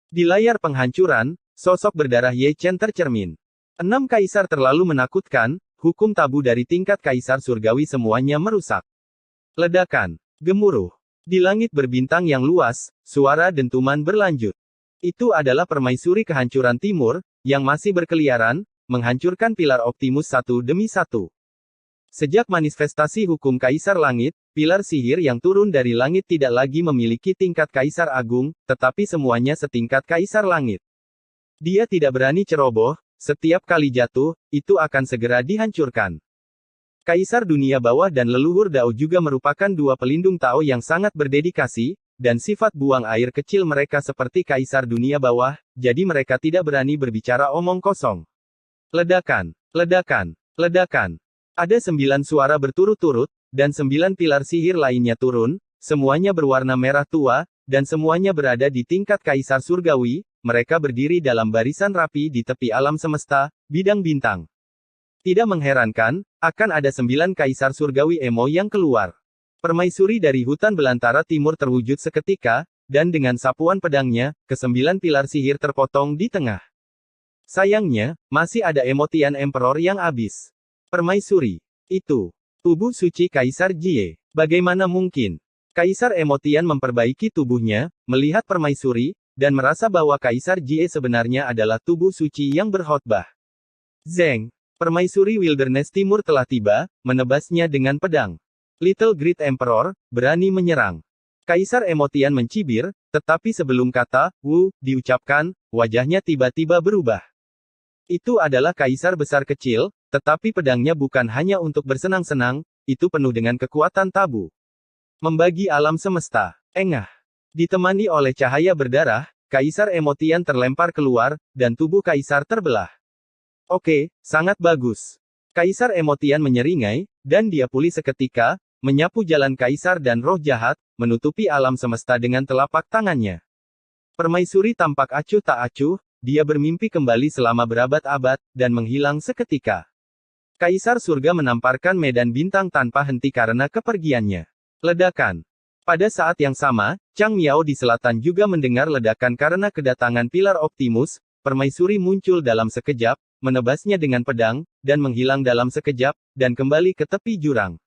Di layar penghancuran, sosok berdarah Ye Chen tercermin. 6 kaisar terlalu menakutkan, hukum tabu dari tingkat kaisar surgawi semuanya merusak. Ledakan, gemuruh. Di langit berbintang yang luas, suara dentuman berlanjut. Itu adalah permaisuri kehancuran timur, yang masih berkeliaran, menghancurkan pilar Optimus satu demi satu. Sejak manifestasi hukum Kaisar Langit, pilar sihir yang turun dari langit tidak lagi memiliki tingkat Kaisar Agung, tetapi semuanya setingkat Kaisar Langit. Dia tidak berani ceroboh, setiap kali jatuh, itu akan segera dihancurkan. Kaisar Dunia Bawah dan Leluhur Dao juga merupakan dua pelindung Tao yang sangat berdedikasi, dan sifat buang air kecil mereka seperti Kaisar Dunia Bawah, jadi mereka tidak berani berbicara omong kosong. Ledakan, ledakan, ledakan. Ada 9 suara berturut-turut, dan 9 pilar sihir lainnya turun, semuanya berwarna merah tua, dan semuanya berada di tingkat Kaisar Surgawi, mereka berdiri dalam barisan rapi di tepi alam semesta, bidang bintang. Tidak mengherankan, akan ada 9 Kaisar Surgawi Emo yang keluar. Permaisuri dari hutan belantara timur terwujud seketika, dan dengan sapuan pedangnya, ke-9 pilar sihir terpotong di tengah. Sayangnya, masih ada Emotian Emperor yang habis. Permaisuri. Itu. Tubuh suci Kaisar Jie. Bagaimana mungkin? Kaisar Emotian memperbaiki tubuhnya, melihat permaisuri, dan merasa bahwa Kaisar Jie sebenarnya adalah tubuh suci yang berkhotbah. Zeng. Permaisuri Wilderness Timur telah tiba, menebasnya dengan pedang. Little Great Emperor, berani menyerang. Kaisar Emotian mencibir, tetapi sebelum kata, "Wu," diucapkan, wajahnya tiba-tiba berubah. Itu adalah Kaisar besar kecil, tetapi pedangnya bukan hanya untuk bersenang-senang, itu penuh dengan kekuatan tabu. Membagi alam semesta. Engah. Ditemani oleh cahaya berdarah, Kaisar Emotian terlempar keluar, dan tubuh Kaisar terbelah. Oke, sangat bagus. Kaisar Emotian menyeringai, dan dia pulih seketika, menyapu jalan Kaisar dan roh jahat, menutupi alam semesta dengan telapak tangannya. Permaisuri tampak acuh tak acuh, dia bermimpi kembali selama berabad-abad, dan menghilang seketika. Kaisar Surga menamparkan medan bintang tanpa henti karena kepergiannya. Ledakan. Pada saat yang sama, Chang Miao di selatan juga mendengar ledakan karena kedatangan pilar Optimus, permaisuri muncul dalam sekejap, menebasnya dengan pedang, dan menghilang dalam sekejap, dan kembali ke tepi jurang.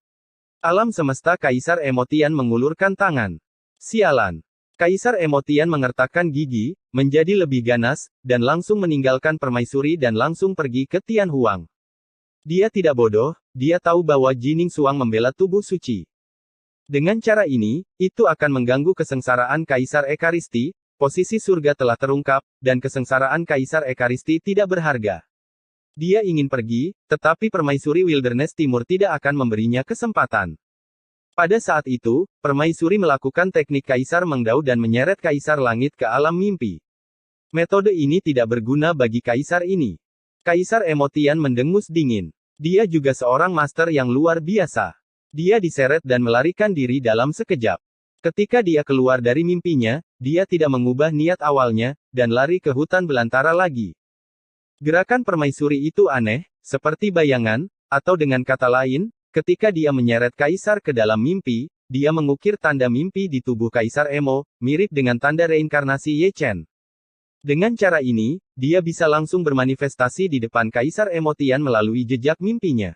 Alam semesta Kaisar Emotian mengulurkan tangan. Sialan. Kaisar Emotian mengertakkan gigi, menjadi lebih ganas, dan langsung meninggalkan permaisuri dan langsung pergi ke Tian Huang. Dia tidak bodoh, dia tahu bahwa Jining Suang membela tubuh suci. Dengan cara ini, itu akan mengganggu kesengsaraan Kaisar Ekaristi, posisi surga telah terungkap, dan kesengsaraan Kaisar Ekaristi tidak berharga. Dia ingin pergi, tetapi permaisuri Wilderness Timur tidak akan memberinya kesempatan. Pada saat itu, permaisuri melakukan teknik Kaisar Mengdao dan menyeret Kaisar Langit ke alam mimpi. Metode ini tidak berguna bagi Kaisar ini. Kaisar Emotian mendengus dingin. Dia juga seorang master yang luar biasa. Dia diseret dan melarikan diri dalam sekejap. Ketika dia keluar dari mimpinya, dia tidak mengubah niat awalnya, dan lari ke hutan belantara lagi. Gerakan permaisuri itu aneh, seperti bayangan, atau dengan kata lain, ketika dia menyeret Kaisar ke dalam mimpi, dia mengukir tanda mimpi di tubuh Kaisar Emo, mirip dengan tanda reinkarnasi Ye Chen. Dengan cara ini, dia bisa langsung bermanifestasi di depan Kaisar Emotian melalui jejak mimpinya.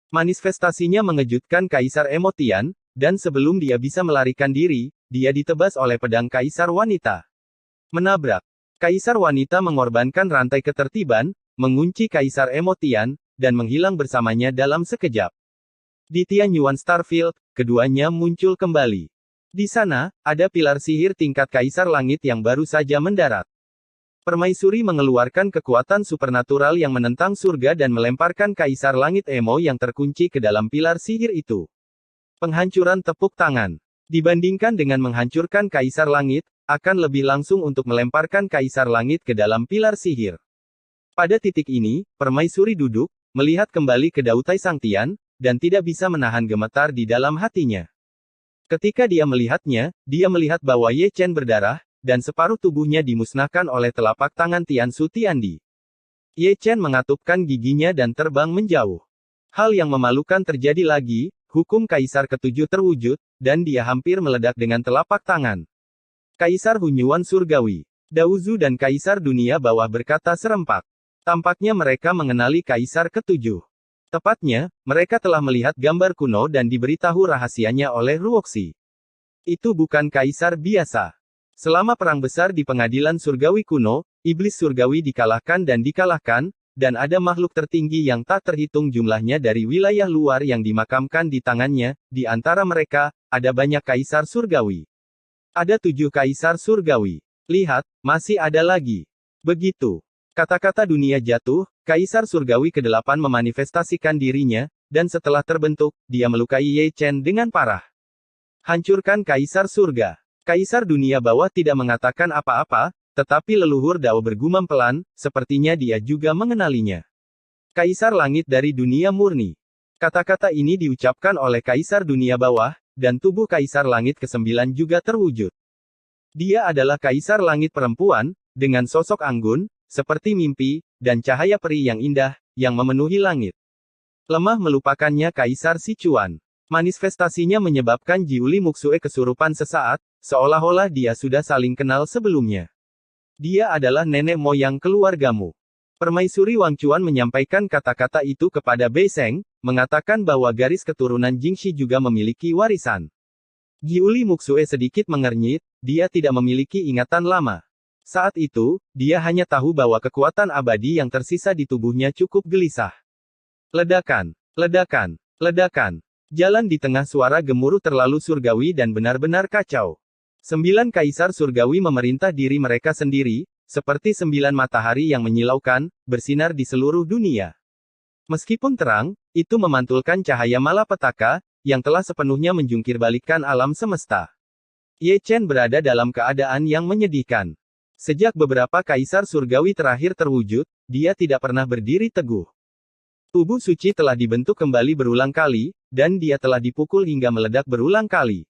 Manifestasinya mengejutkan Kaisar Emotian, dan sebelum dia bisa melarikan diri, dia ditebas oleh pedang Kaisar Wanita. Menabrak. Kaisar Wanita mengorbankan rantai ketertiban, mengunci Kaisar Emotian, dan menghilang bersamanya dalam sekejap. Di Tianyuan Starfield, keduanya muncul kembali. Di sana, ada pilar sihir tingkat Kaisar Langit yang baru saja mendarat. Permaisuri mengeluarkan kekuatan supernatural yang menentang surga dan melemparkan Kaisar Langit Emo yang terkunci ke dalam pilar sihir itu. Penghancuran tepuk tangan. Dibandingkan dengan menghancurkan Kaisar Langit, akan lebih langsung untuk melemparkan Kaisar Langit ke dalam pilar sihir. Pada titik ini, Permaisuri duduk, melihat kembali ke Dautai Sang Tian, dan tidak bisa menahan gemetar di dalam hatinya. Ketika dia melihatnya, dia melihat bahwa Ye Chen berdarah, dan separuh tubuhnya dimusnahkan oleh telapak tangan Tian Su Tiandi. Ye Chen mengatupkan giginya dan terbang menjauh. Hal yang memalukan terjadi lagi, hukum Kaisar Ketujuh terwujud, dan dia hampir meledak dengan telapak tangan. Kaisar Hunyuan Surgawi, Daozu dan Kaisar Dunia Bawah berkata serempak. Tampaknya mereka mengenali Kaisar Ketujuh. Tepatnya, mereka telah melihat gambar kuno dan diberitahu rahasianya oleh Ruoxi. Itu bukan Kaisar biasa. Selama perang besar di pengadilan surgawi kuno, iblis surgawi dikalahkan, dan ada makhluk tertinggi yang tak terhitung jumlahnya dari wilayah luar yang dimakamkan di tangannya. Di antara mereka, ada banyak Kaisar Surgawi. Ada 7 Kaisar Surgawi. Lihat, masih ada lagi. Begitu. Kata-kata dunia jatuh, Kaisar Surgawi ke-8 memanifestasikan dirinya, dan setelah terbentuk, dia melukai Ye Chen dengan parah. Hancurkan Kaisar Surga. Kaisar Dunia Bawah tidak mengatakan apa-apa, tetapi leluhur Dao bergumam pelan, sepertinya dia juga mengenalinya. Kaisar Langit dari Dunia Murni. Kata-kata ini diucapkan oleh Kaisar Dunia Bawah, dan tubuh Kaisar Langit ke-9 juga terwujud. Dia adalah Kaisar Langit perempuan, dengan sosok anggun, seperti mimpi, dan cahaya peri yang indah, yang memenuhi langit. Lemah melupakannya Kaisar Sichuan. Manifestasinya menyebabkan Jiuli Muxue kesurupan sesaat, seolah-olah dia sudah saling kenal sebelumnya. Dia adalah nenek moyang keluargamu. Permaisuri Wang Chuan menyampaikan kata-kata itu kepada Bei Seng, mengatakan bahwa garis keturunan Jingxi juga memiliki warisan. Jiuli Muxue sedikit mengernyit, dia tidak memiliki ingatan lama. Saat itu, dia hanya tahu bahwa kekuatan abadi yang tersisa di tubuhnya cukup gelisah. Ledakan, ledakan, ledakan. Jalan di tengah suara gemuruh terlalu surgawi dan benar-benar kacau. 9 Kaisar Surgawi memerintah diri mereka sendiri, seperti 9 matahari yang menyilaukan, bersinar di seluruh dunia. Meskipun terang, itu memantulkan cahaya malapetaka, yang telah sepenuhnya menjungkirbalikkan alam semesta. Ye Chen berada dalam keadaan yang menyedihkan. Sejak beberapa Kaisar Surgawi terakhir terwujud, dia tidak pernah berdiri teguh. Tubuh suci telah dibentuk kembali berulang kali, dan dia telah dipukul hingga meledak berulang kali.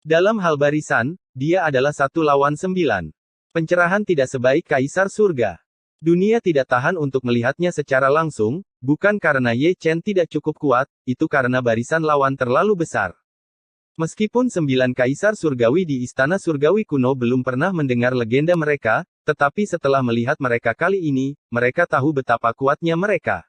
Dalam hal barisan, dia adalah 1 lawan 9. Pencerahan tidak sebaik Kaisar Surga. Dunia tidak tahan untuk melihatnya secara langsung, bukan karena Ye Chen tidak cukup kuat, itu karena barisan lawan terlalu besar. Meskipun 9 Kaisar Surgawi di Istana Surgawi kuno belum pernah mendengar legenda mereka, tetapi setelah melihat mereka kali ini, mereka tahu betapa kuatnya mereka.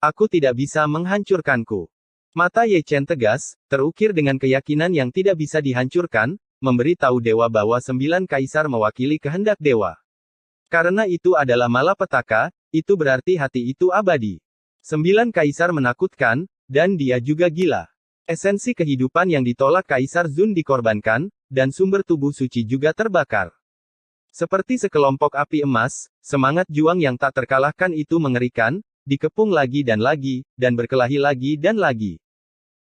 Aku tidak bisa menghancurkanku. Mata Ye Chen tegas, terukir dengan keyakinan yang tidak bisa dihancurkan, memberi tahu dewa bahwa 9 kaisar mewakili kehendak dewa. Karena itu adalah malapetaka, itu berarti hati itu abadi. 9 kaisar menakutkan, dan dia juga gila. Esensi kehidupan yang ditolak Kaisar Zun dikorbankan, dan sumber tubuh suci juga terbakar. Seperti sekelompok api emas, semangat juang yang tak terkalahkan itu mengerikan, dikepung lagi, dan berkelahi lagi dan lagi.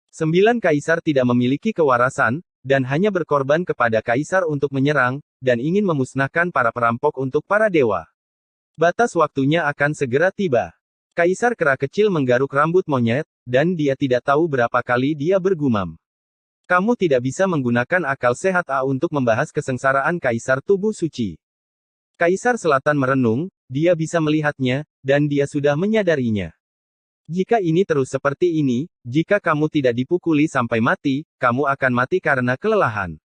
9 kaisar tidak memiliki kewarasan, dan hanya berkorban kepada kaisar untuk menyerang, dan ingin memusnahkan para perampok untuk para dewa. Batas waktunya akan segera tiba. Kaisar kera kecil menggaruk rambut monyet, dan dia tidak tahu berapa kali dia bergumam. Kamu tidak bisa menggunakan akal sehat A untuk membahas kesengsaraan kaisar tubuh suci. Kaisar Selatan merenung, dia bisa melihatnya, dan dia sudah menyadarinya. Jika ini terus seperti ini, jika kamu tidak dipukuli sampai mati, kamu akan mati karena kelelahan.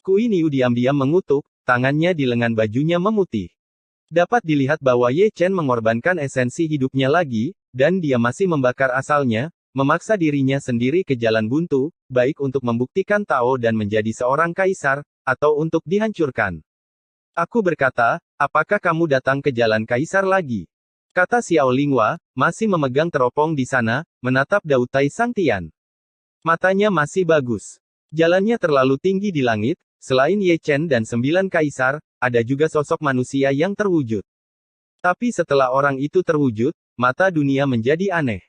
Kui Niu diam-diam mengutuk, tangannya di lengan bajunya memutih. Dapat dilihat bahwa Ye Chen mengorbankan esensi hidupnya lagi, dan dia masih membakar asalnya, memaksa dirinya sendiri ke jalan buntu, baik untuk membuktikan Tao dan menjadi seorang kaisar, atau untuk dihancurkan. Aku berkata, apakah kamu datang ke jalan kaisar lagi? Kata Xiao Linghua, masih memegang teropong di sana, menatap Dautai Sang Tian. Matanya masih bagus. Jalannya terlalu tinggi di langit, selain Ye Chen dan 9 kaisar, ada juga sosok manusia yang terwujud. Tapi setelah orang itu terwujud, mata dunia menjadi aneh.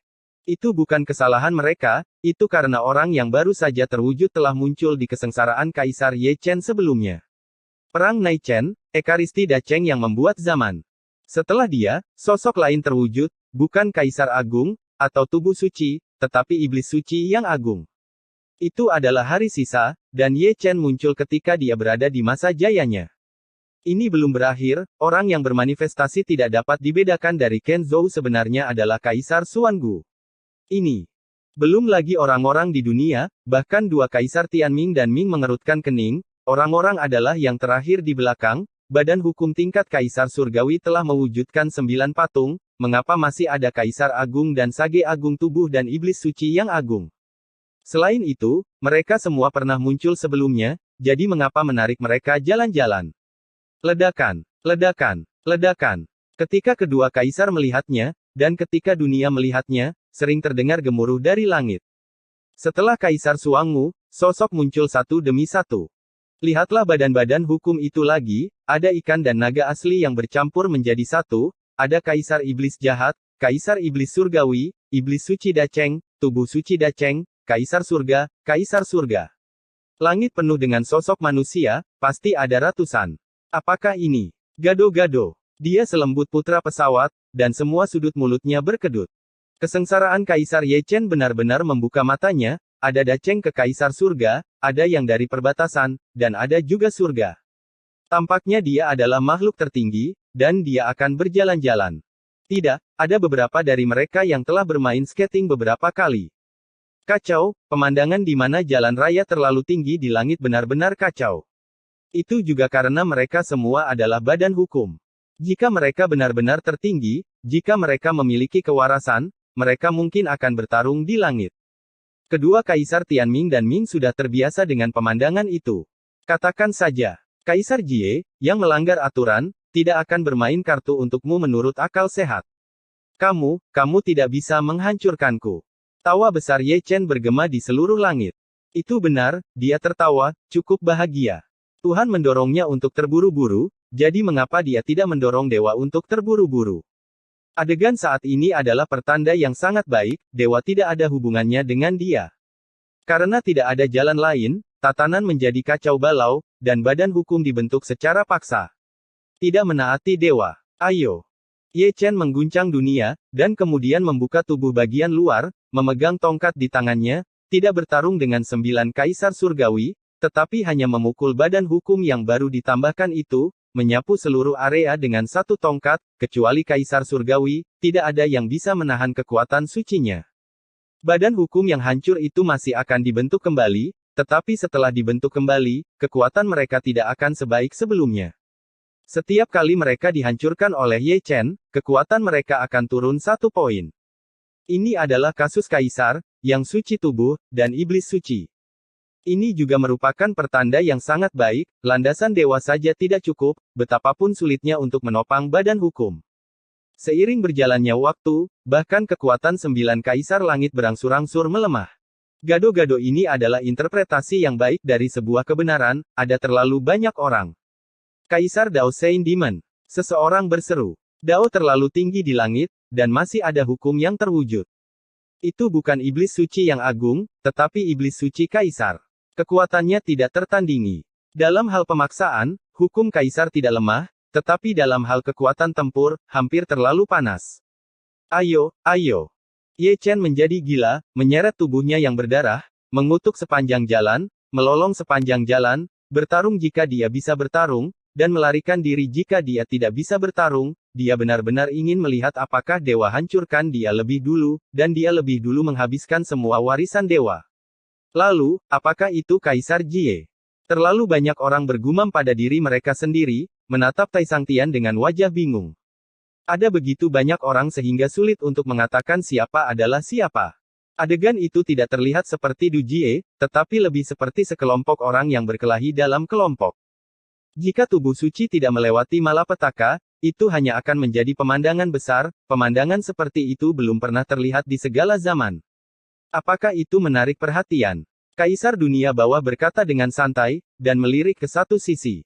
Itu bukan kesalahan mereka, itu karena orang yang baru saja terwujud telah muncul di kesengsaraan Kaisar Ye Chen sebelumnya. Perang Nai Chen, Ekaristi Dacheng yang membuat zaman. Setelah dia, sosok lain terwujud, bukan Kaisar Agung, atau tubuh suci, tetapi iblis suci yang agung. Itu adalah hari sisa, dan Ye Chen muncul ketika dia berada di masa jayanya. Ini belum berakhir, orang yang bermanifestasi tidak dapat dibedakan dari Ken Zhou sebenarnya adalah Kaisar Xuangu. Ini. Belum lagi orang-orang di dunia, bahkan 2 Kaisar Tianming dan Ming mengerutkan kening, orang-orang adalah yang terakhir di belakang. Badan hukum tingkat Kaisar Surgawi telah mewujudkan 9 patung, mengapa masih ada Kaisar Agung dan Sage Agung tubuh dan Iblis Suci yang agung? Selain itu, mereka semua pernah muncul sebelumnya, jadi mengapa menarik mereka jalan-jalan? Ledakan, ledakan, ledakan. Ketika kedua Kaisar melihatnya, dan ketika dunia melihatnya, sering terdengar gemuruh dari langit. Setelah Kaisar Xuangu, sosok muncul satu demi satu. Lihatlah badan-badan hukum itu lagi, ada ikan dan naga asli yang bercampur menjadi satu, ada Kaisar Iblis Jahat, Kaisar Iblis Surgawi, Iblis Suci Dacheng, Tubuh Suci Dacheng, Kaisar Surga, Kaisar Surga. Langit penuh dengan sosok manusia, pasti ada ratusan. Apakah ini? Gado-gado. Dia selembut putra pesawat, dan semua sudut mulutnya berkedut. Kesengsaraan Kaisar Ye Chen benar-benar membuka matanya, ada Dacheng ke Kaisar Surga, ada yang dari perbatasan, dan ada juga surga. Tampaknya dia adalah makhluk tertinggi, dan dia akan berjalan-jalan. Tidak, ada beberapa dari mereka yang telah bermain skating beberapa kali. Kacau, pemandangan di mana jalan raya terlalu tinggi di langit benar-benar kacau. Itu juga karena mereka semua adalah badan hukum. Jika mereka benar-benar tertinggi, jika mereka memiliki kewarasan, mereka mungkin akan bertarung di langit. Kedua Kaisar Tianming dan Ming sudah terbiasa dengan pemandangan itu. Katakan saja, Kaisar Jie, yang melanggar aturan, tidak akan bermain kartu untukmu menurut akal sehat. Kamu tidak bisa menghancurkanku. Tawa besar Ye Chen bergema di seluruh langit. Itu benar, dia tertawa, cukup bahagia. Tuhan mendorongnya untuk terburu-buru, jadi mengapa dia tidak mendorong dewa untuk terburu-buru? Adegan saat ini adalah pertanda yang sangat baik, dewa tidak ada hubungannya dengan dia. Karena tidak ada jalan lain, tatanan menjadi kacau balau, dan badan hukum dibentuk secara paksa. Tidak menaati dewa. Ayo. Ye Chen mengguncang dunia, dan kemudian membuka tubuh bagian luar, memegang tongkat di tangannya, tidak bertarung dengan 9 Kaisar Surgawi, tetapi hanya memukul badan hukum yang baru ditambahkan itu, menyapu seluruh area dengan satu tongkat, kecuali Kaisar Surgawi, tidak ada yang bisa menahan kekuatan sucinya. Badan hukum yang hancur itu masih akan dibentuk kembali, tetapi setelah dibentuk kembali, kekuatan mereka tidak akan sebaik sebelumnya. Setiap kali mereka dihancurkan oleh Ye Chen, kekuatan mereka akan turun 1 poin. Ini adalah kasus Kaisar, yang suci tubuh, dan iblis suci. Ini juga merupakan pertanda yang sangat baik, landasan dewa saja tidak cukup, betapapun sulitnya untuk menopang badan hukum. Seiring berjalannya waktu, bahkan kekuatan 9 Kaisar Langit berangsur-angsur melemah. Gado-gado ini adalah interpretasi yang baik dari sebuah kebenaran, ada terlalu banyak orang. Kaisar Dao Saint Demon. Seseorang berseru. Dao terlalu tinggi di langit, dan masih ada hukum yang terwujud. Itu bukan iblis suci yang agung, tetapi iblis suci Kaisar. Kekuatannya tidak tertandingi. Dalam hal pemaksaan, hukum Kaisar tidak lemah, tetapi dalam hal kekuatan tempur, hampir terlalu panas. Ayo, ayo. Ye Chen menjadi gila, menyeret tubuhnya yang berdarah, mengutuk sepanjang jalan, melolong sepanjang jalan, bertarung jika dia bisa bertarung, dan melarikan diri jika dia tidak bisa bertarung. Dia benar-benar ingin melihat apakah dewa hancurkan dia lebih dulu, dan dia lebih dulu menghabiskan semua warisan dewa. Lalu, apakah itu Kaisar Jie? Terlalu banyak orang bergumam pada diri mereka sendiri, menatap Tai Sang Tian dengan wajah bingung. Ada begitu banyak orang sehingga sulit untuk mengatakan siapa adalah siapa. Adegan itu tidak terlihat seperti Du Jie, tetapi lebih seperti sekelompok orang yang berkelahi dalam kelompok. Jika tubuh suci tidak melewati malapetaka, itu hanya akan menjadi pemandangan besar. Pemandangan seperti itu belum pernah terlihat di segala zaman. Apakah itu menarik perhatian? Kaisar dunia bawah berkata dengan santai, dan melirik ke satu sisi.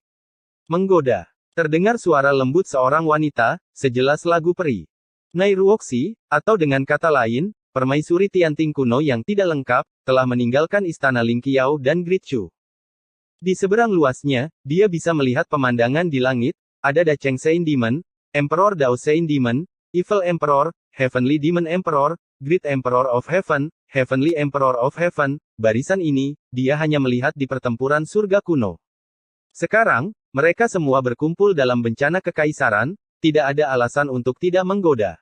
Menggoda. Terdengar suara lembut seorang wanita, sejelas lagu peri. Nairuoksi, atau dengan kata lain, permaisuri Tianting kuno yang tidak lengkap, telah meninggalkan istana Lingqiao dan Gritchu. Di seberang luasnya, dia bisa melihat pemandangan di langit, ada Da Cheng Sein Demon, Emperor Dao Sein Demon, Evil Emperor, Heavenly Demon Emperor, Great Emperor of Heaven, Heavenly Emperor of Heaven. Barisan ini, dia hanya melihat di pertempuran surga kuno. Sekarang, mereka semua berkumpul dalam bencana kekaisaran, tidak ada alasan untuk tidak menggoda.